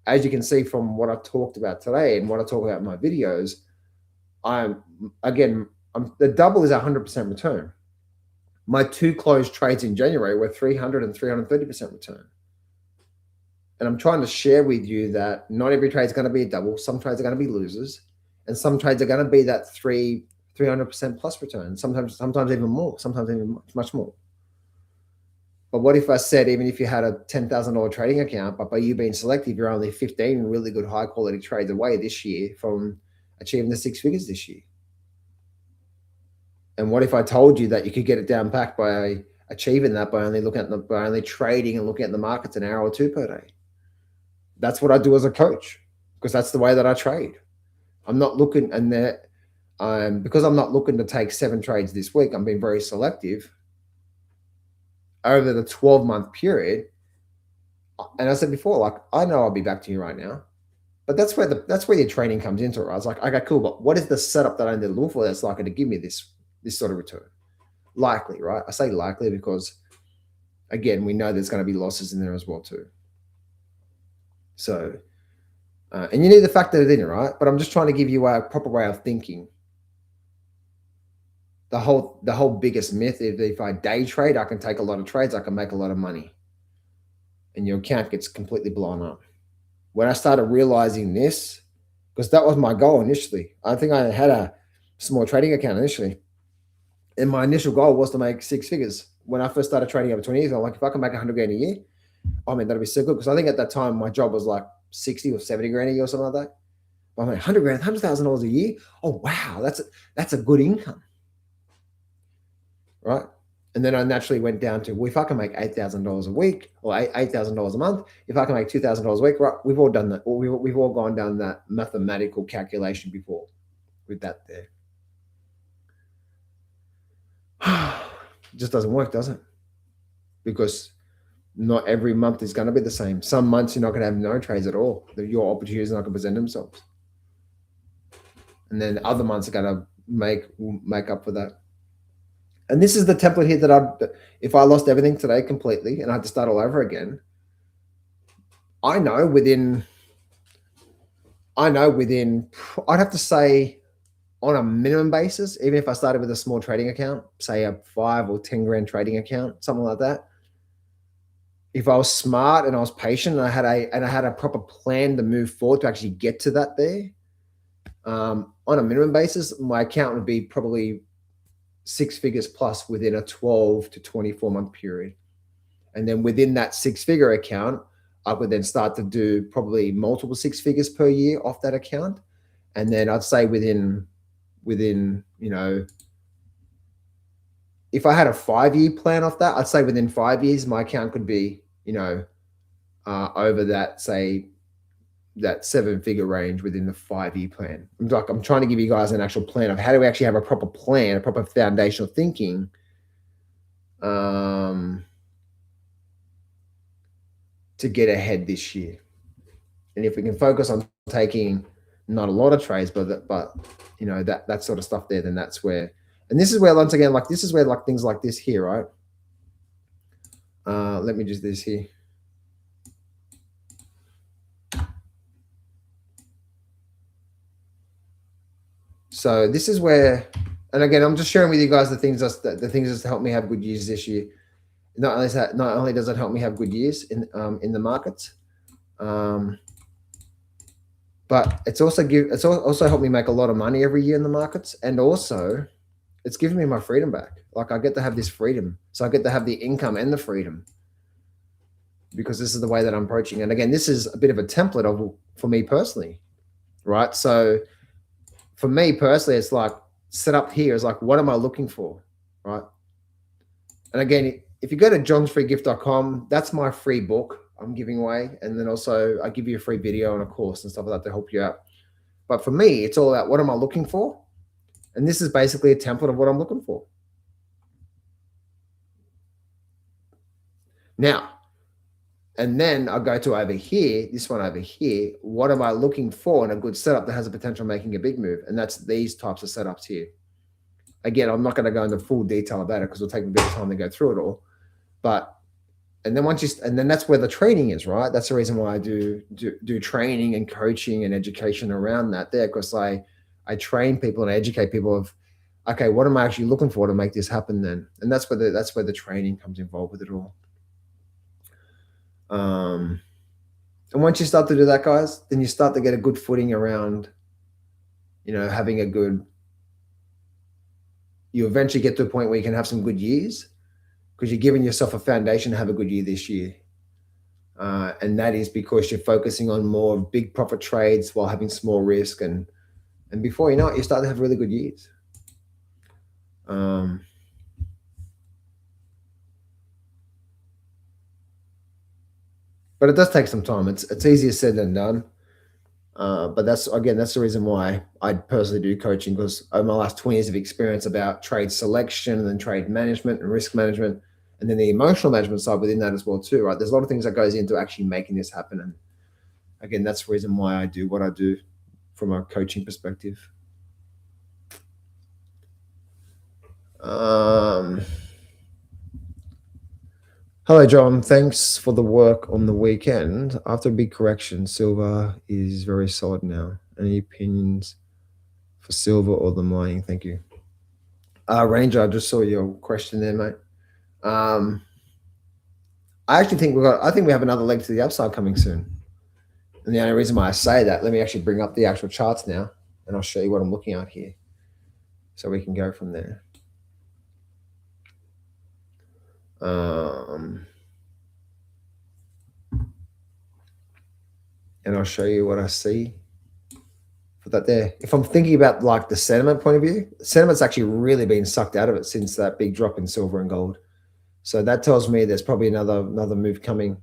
as you can see from what I talked about today and what I talk about in my videos, the double is 100% return. My 2 closed trades in January were 300 and 330% return. And I'm trying to share with you that not every trade is going to be a double. Some trades are going to be losers, and some trades are going to be that 300% plus return. Sometimes even more. Sometimes even much more. But what if I said, even if you had a $10,000 trading account, but by you being selective, you're only 15 really good high quality trades away this year from achieving the 6 figures this year? And what if I told you that you could get it down back by achieving that by only trading and looking at the markets an hour or 2 per day? That's what I do as a coach, because that's the way that I trade. I'm not looking, because I'm not looking to take 7 trades this week, I'm being very selective over the 12-month period. And I said before, like, I know I'll be back to you right now, but that's where your training comes into it. Right? I was like, okay, cool, but what is the setup that I need to look for that's likely to give me this sort of return? Likely, right? I say likely because, again, we know there's going to be losses in there as well too. So, and you need to factor it in, right? But I'm just trying to give you a proper way of thinking. The whole biggest myth is if I day trade, I can take a lot of trades, I can make a lot of money, and your account gets completely blown up. When I started realizing this, because that was my goal initially, I think I had a small trading account initially, and my initial goal was to make 6 figures. When I first started trading over 20 years, I'm like, if I can make 100 grand a year, I mean, that'd be so good. Because I think at that time my job was like 60 or 70 grand a year or something like that. But I'm like, 100 grand, $100,000 a year. Oh wow, that's a good income, right? And then I naturally went down to, well, if I can make $8,000 a week or $8,000 a month, if I can make $2,000 a week, right? We've all done that. We've all gone down that mathematical calculation before with that there. It just doesn't work, does it? Because not every month is going to be the same. Some months you're not going to have no trades at all. Your opportunities are not going to present themselves. And then other months are going to make up for that. And this is the template here that if I lost everything today completely and I had to start all over again, I know within, I'd have to say on a minimum basis, even if I started with a small trading account, say a 5 or 10 grand trading account, something like that. If I was smart and I was patient and I had a proper plan to move forward to actually get to that there, on a minimum basis, my account would be probably 6 figures plus within a 12 to 24 month period. And then within that 6-figure account, I would then start to do probably multiple 6 figures per year off that account. And then I'd say within within, you know, if I had a 5-year plan off that, I'd say within 5 years, my account could be, you know, over that, say, that 7-figure range within the 5-year plan. I'm trying to give you guys an actual plan of how do we actually have a proper plan, a proper foundational thinking, to get ahead this year. And if we can focus on taking not a lot of trades, but you know, that sort of stuff there, then that's where. And this is where, once again, like this is where like things like this here, right? Let me just this here. So this is where, and again, I'm just sharing with you guys the things that help me have good years this year. Not only does it help me have good years in the markets, but it's also helped me make a lot of money every year in the markets, and also it's given me my freedom back. Like I get to have this freedom, so I get to have the income and the freedom because this is the way that I'm approaching. And again, this is a bit of a template for me personally, right? So for me personally, it's like set up here is like, what am I looking for, right? And again, if you go to johnsfreegift.com, that's my free book I'm giving away. And then also I give you a free video and a course and stuff like that to help you out. But for me, it's all about what am I looking for? And this is basically a template of what I'm looking for. Now, and then I'll go to over here, this one over here. What am I looking for in a good setup that has a potential of making a big move? And that's these types of setups here. Again, I'm not going to go into full detail about it because it'll take a bit of time to go through it all. But and then that's where the training is, right? That's the reason why I do training and coaching and education around that there, because I train people and I educate people of, okay, what am I actually looking for to make this happen then? And that's where the training comes involved with it all. And once you start to do that, guys, then you start to get a good footing around, you know, having a good, you eventually get to a point where you can have some good years because you're giving yourself a foundation to have a good year this year. And that is because you're focusing on more big profit trades while having small risk. And before you know it, you start to have really good years. But it does take some time. It's easier said than done. But that's the reason why I personally do coaching, because over my last 20 years of experience about trade selection and then trade management and risk management, and then the emotional management side within that as well too, right? There's a lot of things that goes into actually making this happen. And again, that's the reason why I do what I do from a coaching perspective. Hello, John. Thanks for the work on the weekend. After a big correction, silver is very solid now. Any opinions for silver or the mining? Thank you. Ranger, I just saw your question there, mate. I actually think we have another leg to the upside coming soon. And the only reason why I say that, let me actually bring up the actual charts now, and I'll show you what I'm looking at here, so we can go from there. And I'll show you what I see for that there. If I'm thinking about like the sentiment point of view, sentiment's actually really been sucked out of it since that big drop in silver and gold. So that tells me there's probably another move coming.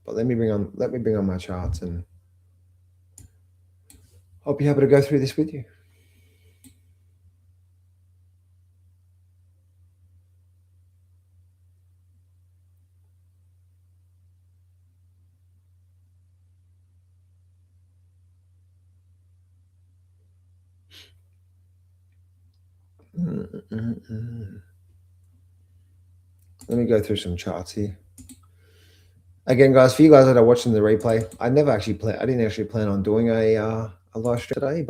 But let me bring on my charts, and I'll be able to go through this with you. Let me go through some charts here. Again, guys, for you guys that are watching the replay, I didn't actually plan on doing a live stream today,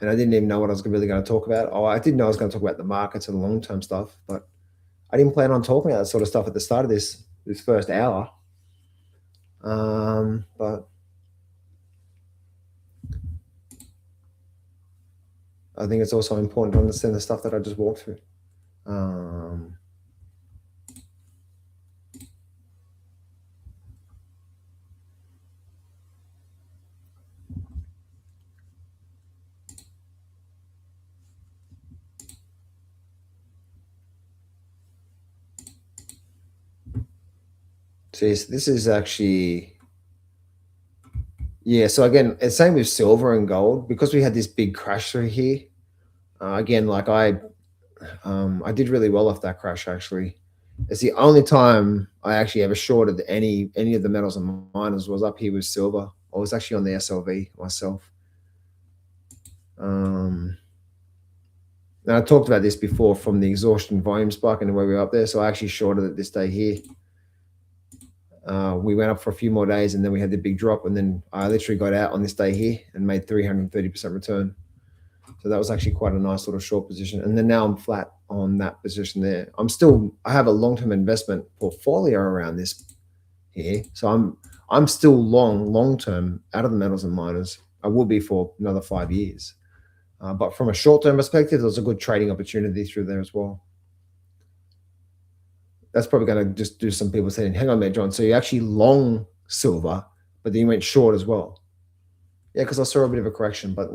and I didn't even know what I was really going to talk about. Oh, I did know I was going to talk about the markets and the long-term stuff, but I didn't plan on talking about that sort of stuff at the start of this first hour. But I think it's also important to understand the stuff that I just walked through. See, so this is actually, yeah. So again, it's same with silver and gold because we had this big crash through here. Again, like I did really well off that crash actually. It's the only time I actually ever shorted any of the metals and miners was up here with silver. I was actually on the SLV myself. And I talked about this before from the exhaustion volume spike and the way we were up there. So I actually shorted it this day here. We went up for a few more days and then we had the big drop. And then I literally got out on this day here and made 330% return. So that was actually quite a nice little short position. And then now I'm flat on that position there. I have a long-term investment portfolio around this here. So I'm still long-term out of the metals and miners. I will be for another 5 years. But from a short-term perspective, there's a good trading opportunity through there as well. That's probably going to just do some people saying, hang on there, John. So you actually long silver, but then you went short as well. Yeah, because I saw a bit of a correction, but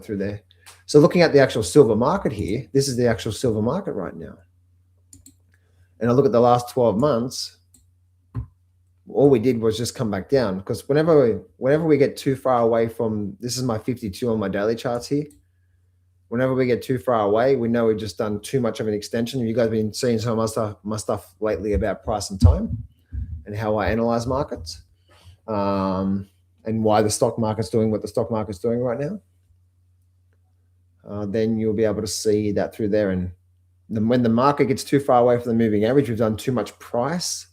through there. So looking at the actual silver market here, this is the actual silver market right now. And I look at the last 12 months, all we did was just come back down because whenever we get too far away from, this is my 52 on my daily charts here. Whenever we get too far away, we know we've just done too much of an extension. You guys have been seeing some of my stuff lately about price and time and how I analyze markets and why the stock market's doing what the stock market's doing right now. Then you'll be able to see that through there. And then when the market gets too far away from the moving average, we've done too much price,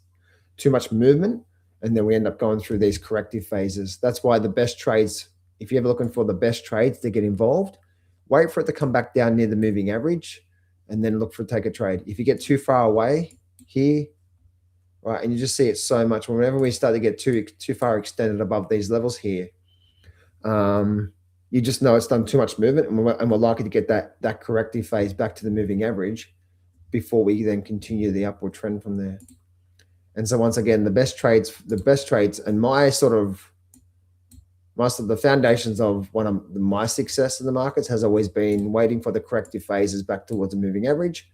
too much movement, and then we end up going through these corrective phases. That's why the best trades, if you're ever looking for the best trades to get involved, wait for it to come back down near the moving average and then look for take a trade. If you get too far away here, right, and you just see it so much, whenever we start to get too far extended above these levels here, you just know it's done too much movement and we're likely to get that corrective phase back to the moving average before we then continue the upward trend from there. And so once again, the best trades and most of the foundations of my success in the markets has always been waiting for the corrective phases back towards the moving average,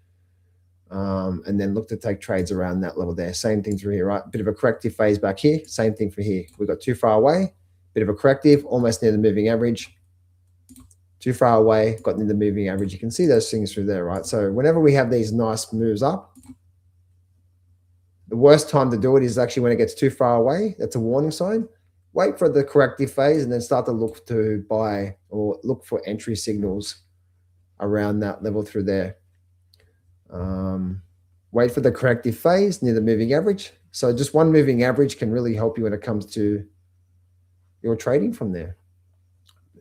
and then look to take trades around that level there. Same thing through here, right? Bit of a corrective phase back here. Same thing for here. We got too far away. Bit of a corrective, almost near the moving average. Too far away, got near the moving average. You can see those things through there, right? So whenever we have these nice moves up, the worst time to do it is actually when it gets too far away. That's a warning sign. Wait for the corrective phase and then start to look to buy or look for entry signals around that level through there. Wait for the corrective phase near the moving average. So just one moving average can really help you when it comes to your trading from there.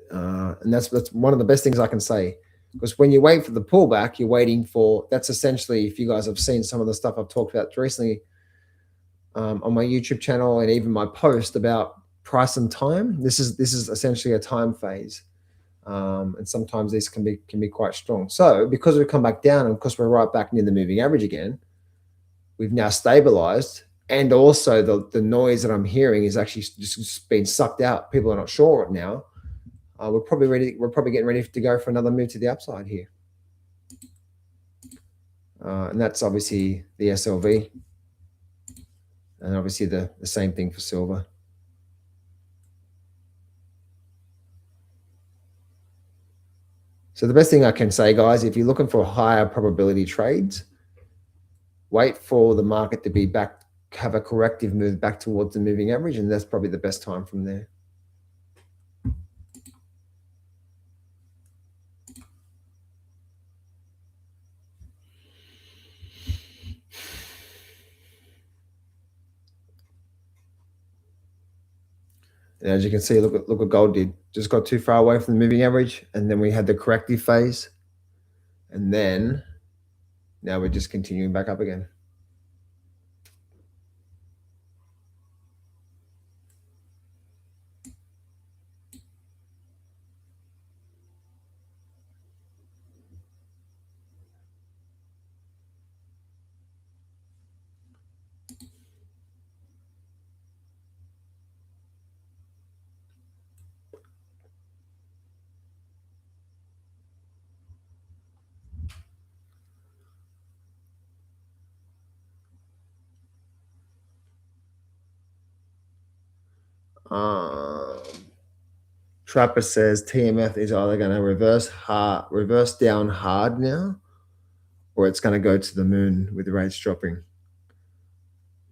And that's one of the best things I can say. Because when you wait for the pullback, you're waiting for, that's essentially, if you guys have seen some of the stuff I've talked about recently on my YouTube channel and even my post about price and time, this is essentially a time phase, and sometimes these can be quite strong. So because we've come back down and because we're right back near the moving average again, we've now stabilized, and also the noise that I'm hearing is actually just being sucked out. People are not sure now. We're probably getting ready to go for another move to the upside here, and that's obviously the SLV, and obviously the same thing for silver. So the best thing I can say, guys, if you're looking for higher probability trades, wait for the market to be back, have a corrective move back towards the moving average, and that's probably the best time from there. And as you can see, look what gold did. Just got too far away from the moving average, and then we had the corrective phase, and then now we're just continuing back up again. Trapper says TMF is either going to reverse down hard now, or it's going to go to the moon with the rates dropping.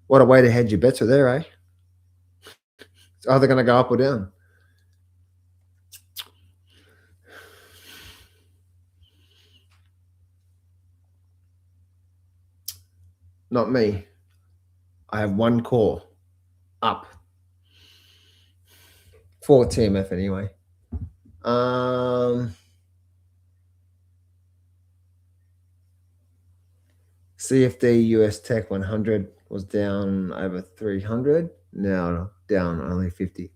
What a way to hedge your bets with there, eh? It's either going to go up or down. Not me. I have one call up for TMF anyway. CFD US Tech 100 was down over 300, now down only 50.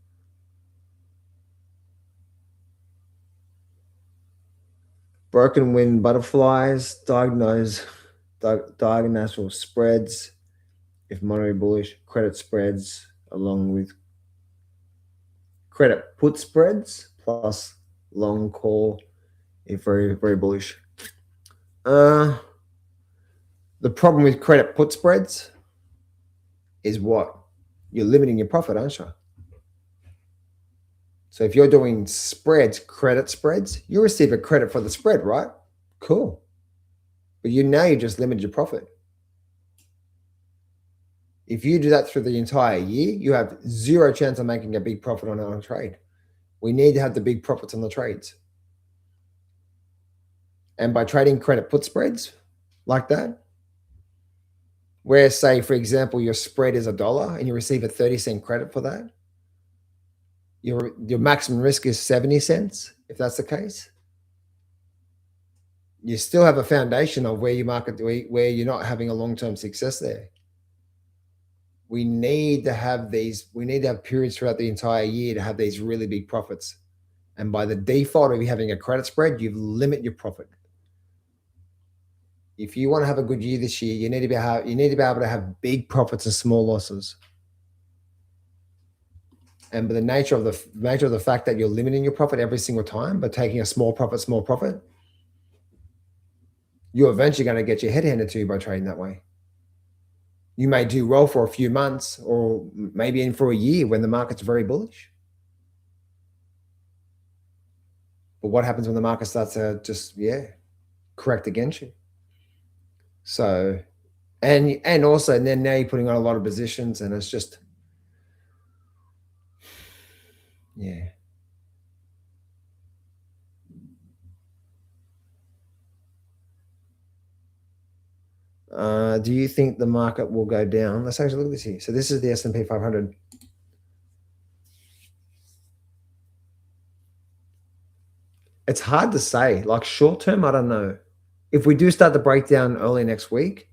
Broken wind butterflies, diagonal spreads, if monetary bullish, credit spreads, along with credit put spreads, plus long call, if very, very bullish. The problem with credit put spreads is what? You're limiting your profit, aren't you? So if you're doing spreads, credit spreads, you receive a credit for the spread, right? Cool. But you just limited your profit. If you do that through the entire year, you have zero chance of making a big profit on a trade. We need to have the big profits on the trades. And by trading credit put spreads like that, where, say, for example, your spread is $1 and you receive a 30-cent credit for that, your maximum risk is 70 cents, if that's the case. You still have a foundation of where you're not having a long-term success there. We need to have periods throughout the entire year to have these really big profits. And by the default of you having a credit spread, you limit your profit. If you want to have a good year this year, you need to be able to have big profits and small losses. And by the nature of the fact that you're limiting your profit every single time, but taking a small profit, you're eventually going to get your head handed to you by trading that way. You may do well for a few months or maybe in for a year when the market's very bullish. But what happens when the market starts to just, correct against you? So, and then now you're putting on a lot of positions and it's just, do you think the market will go down? Let's actually look at this here. So this is the S&P 500. It's hard to say. Like short term, I don't know. If we do start the breakdown early next week,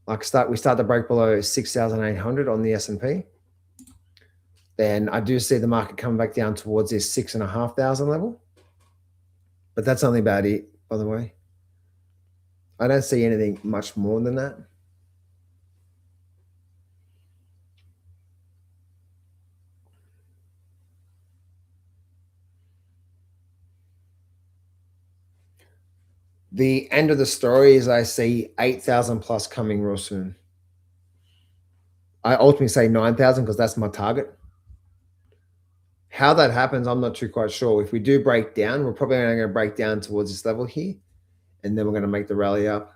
we start to break below 6,800 on the S&P, then I do see the market coming back down towards this 6,500 level. But that's only about it, by the way. I don't see anything much more than that. The end of the story is I see 8,000 plus coming real soon. I ultimately say 9,000 because that's my target. How that happens, I'm not too quite sure. If we do break down, we're probably only going to break down towards this level here, and then we're going to make the rally up.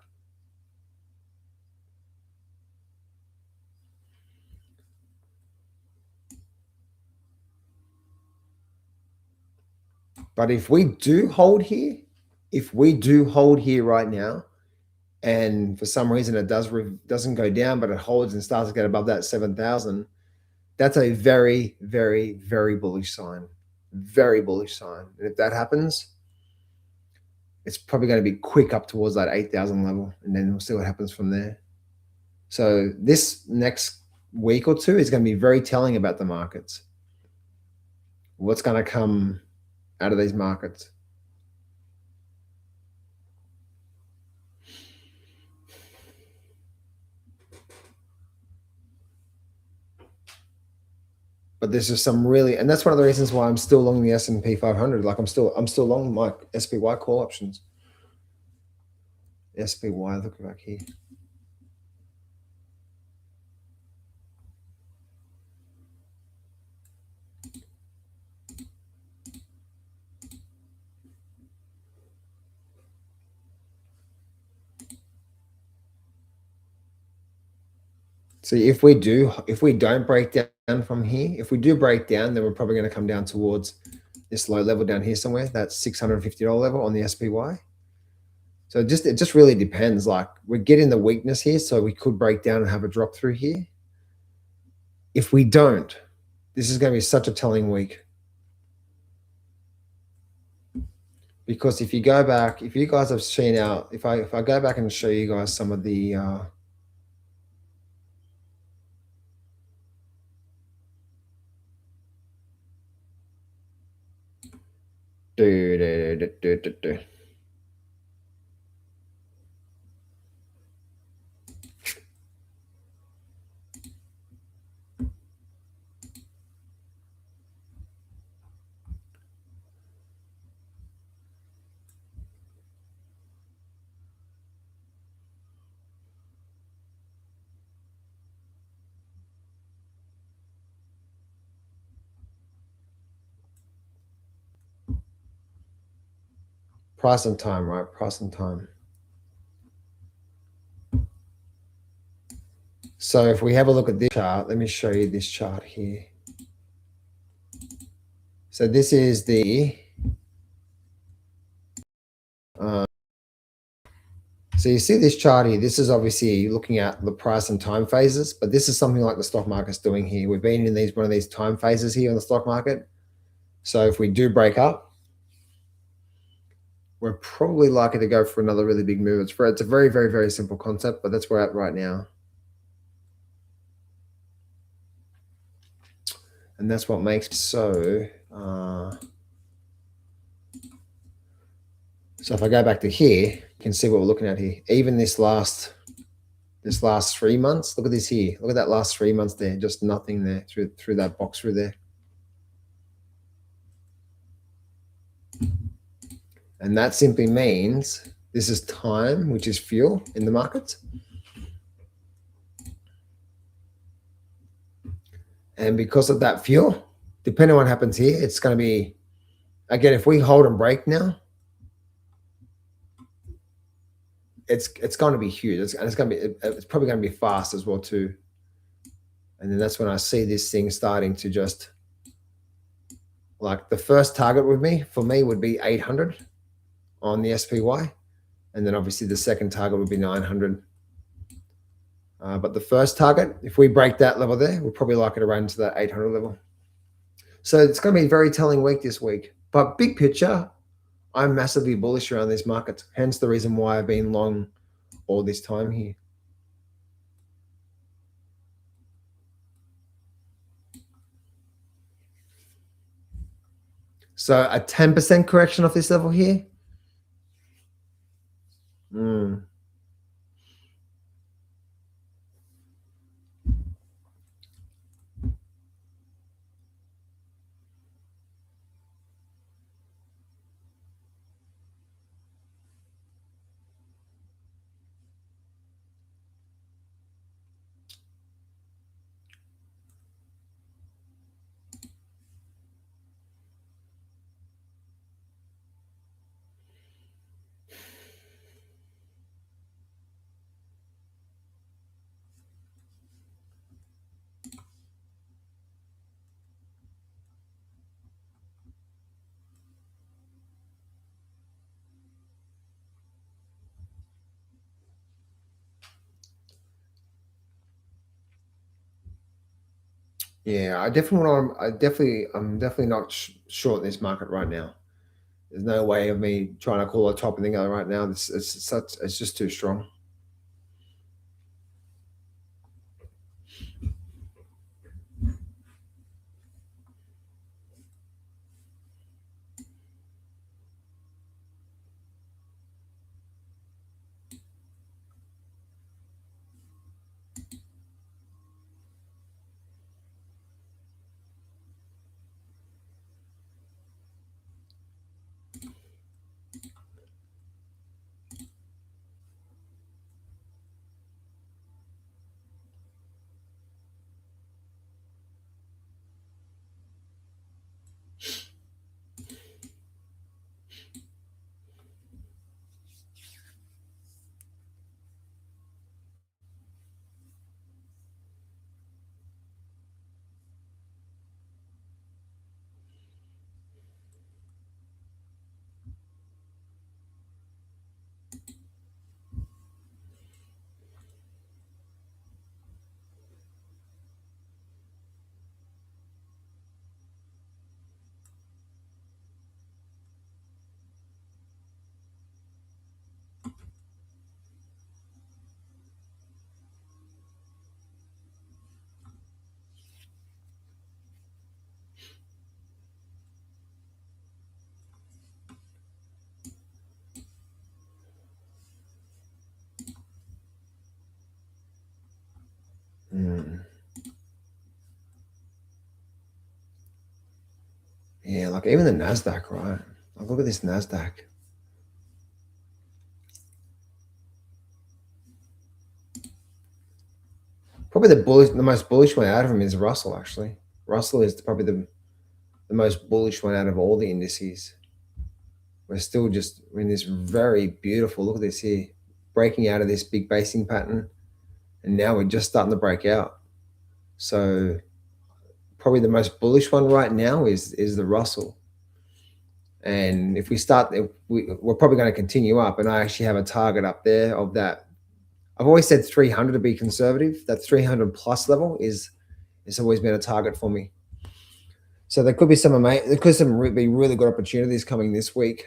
But if we do hold here right now, and for some reason it doesn't go down, but it holds and starts to get above that 7,000, that's a very, very, very bullish sign. Very bullish sign. And if that happens, it's probably going to be quick up towards that 8,000 level, and then we'll see what happens from there. So this next week or two is going to be very telling about the markets. What's going to come out of these markets? But there's just some really, and that's one of the reasons why I'm still long the S&P 500. Like I'm still long my SPY call options. SPY, look back here. So if we don't break down from here, if we do break down, then we're probably going to come down towards this low level down here somewhere, that $650 level on the SPY. So it just really depends. Like, we're getting the weakness here, so we could break down and have a drop through here. If we don't, this is going to be such a telling week. Because if you go back, if you guys have seen out, if I go back and show you guys some of the price and time, right? Price and time. So if we have a look at this chart, let me show you this chart here. So this is the so you see this chart here. This is obviously looking at the price and time phases, but this is something like the stock market's doing here. We've been in one of these time phases here on the stock market. So if we do break up, we're probably likely to go for another really big move. It's a very, very, very simple concept, but that's where we're at right now. And that's what makes it so. So if I go back to here, you can see what we're looking at here. Even this last 3 months, look at this here. Look at that last 3 months there, just nothing there through that box through there. And that simply means this is time, which is fuel in the market. And because of that fuel, depending on what happens here, it's going to be, again, if we hold and break now, it's going to be huge. It's probably going to be fast as well too. And then that's when I see this thing starting to just, like, the first target for me would be 800 on the SPY. And then obviously the second target would be 900. But the first target, if we break that level there, we're probably likely to run into that 800 level. So it's going to be a very telling week this week. But big picture, I'm massively bullish around these markets. Hence the reason why I've been long all this time here. So a 10% correction off this level here. Yeah, I'm definitely not short this market right now. There's no way of me trying to call a top and thing right now. It's just too strong. Like even the NASDAQ, right? Like look at this NASDAQ. Probably the most bullish one out of them is Russell, actually. Russell is probably the most bullish one out of all the indices. We're still just in this very beautiful, look at this here, breaking out of this big basing pattern. And now we're just starting to break out. So probably the most bullish one right now is the Russell. And if we start, we're probably going to continue up. And I actually have a target up there of that. I've always said 300 to be conservative. That 300 plus level it's always been a target for me. So there could be be really good opportunities coming this week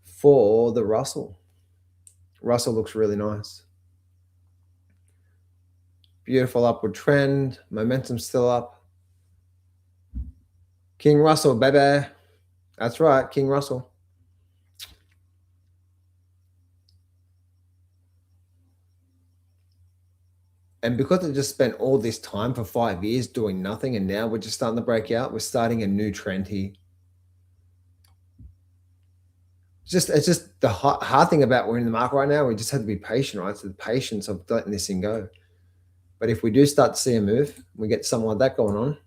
for the Russell. Russell looks really nice. Beautiful upward trend. Momentum still up. King Russell, baby. That's right, King Russell. And because I just spent all this time for 5 years doing nothing, and now we're just starting to break out, we're starting a new trend here. It's just the hard thing about we're in the market right now. We just have to be patient, right? It's the patience of letting this thing go. But if we do start to see a move, we get something like that going on.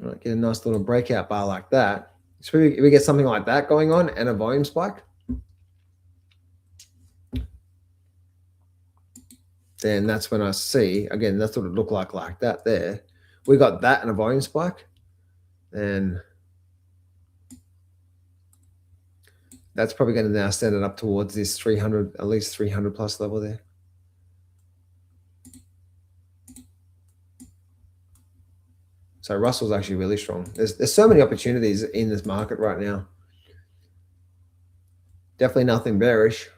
All right, get a nice little breakout bar like that. So if we get something like that going on and a volume spike, then that's when I see, again, that's what it looked like that there. We got that and a volume spike, then that's probably going to now send it up towards this 300, at least 300 plus level there. So Russell's actually really strong. There's so many opportunities in this market right now. Definitely nothing bearish.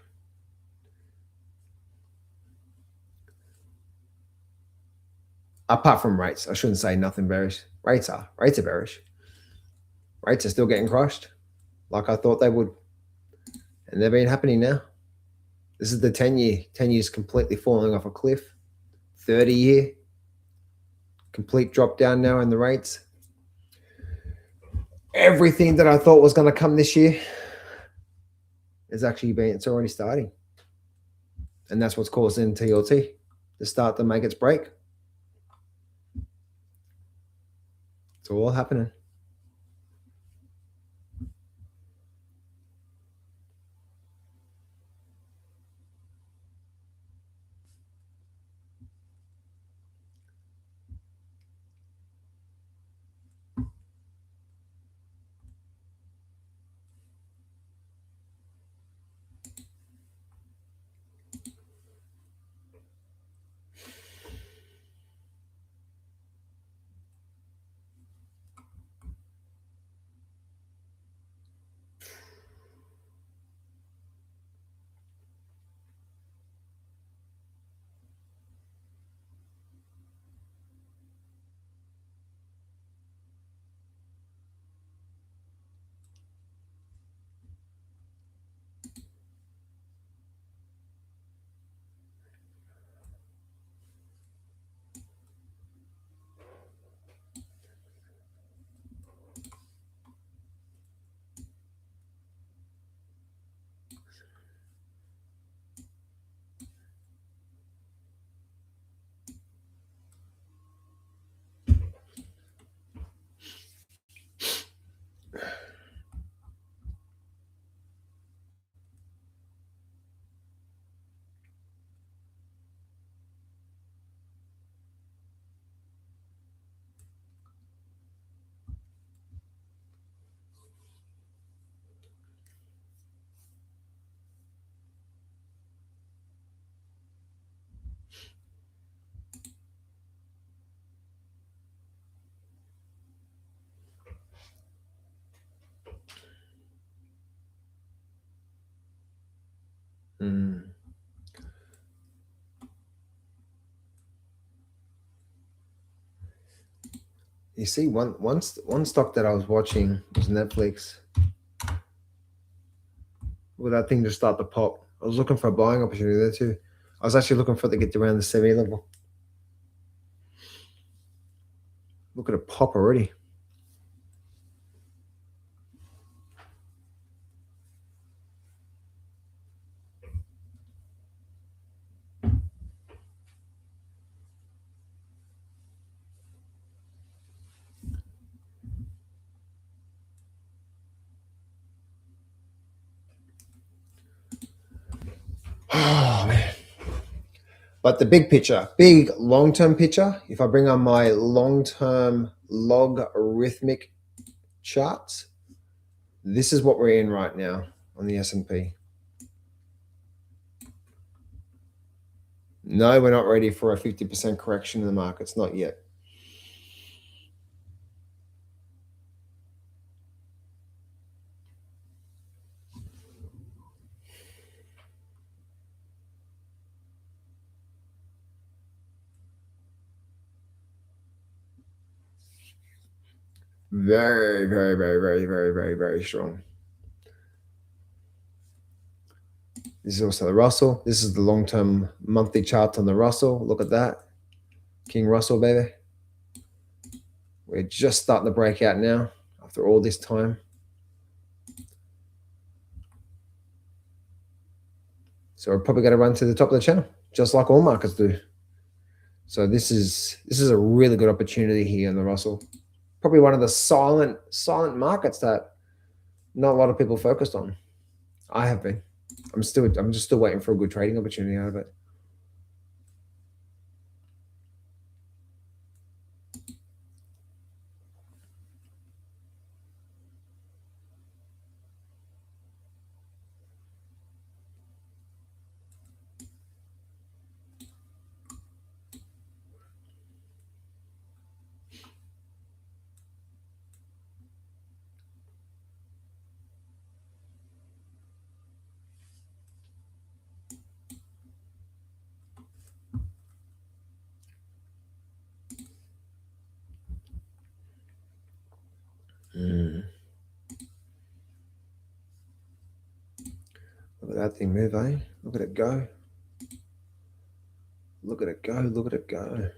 Apart from rates, I shouldn't say nothing bearish. Rates are bearish. Rates are still getting crushed, like I thought they would, and they've been happening now. This is the 10-year. 10 years completely falling off a cliff. 30-year, complete drop down now in the rates. Everything that I thought was going to come this year is actually it's already starting, and that's what's causing TLT to start to make its break. It's all happening. You see, one stock that I was watching was Netflix. Well, that thing just start to pop. I was looking for a buying opportunity there too. I was actually looking for it to get around the 70 level. Look at it pop already. Oh, man. But the big picture, big long-term picture, if I bring on my long-term logarithmic charts, this is what we're in right now on the S&P. No, we're not ready for a 50% correction in the markets, not yet. Very, very, very, very, very, very, very strong. This is also the Russell. This is the long-term monthly chart on the Russell. Look at that. King Russell, baby. We're just starting to break out now after all this time. So we're probably going to run to the top of the channel, just like all markets do. So this is a really good opportunity here in the Russell. Probably one of the silent markets that not a lot of people focused on. I have been. I'm just still waiting for a good trading opportunity out of it. Look at that thing move, eh? Look at it go. Look at it go. Look at it go.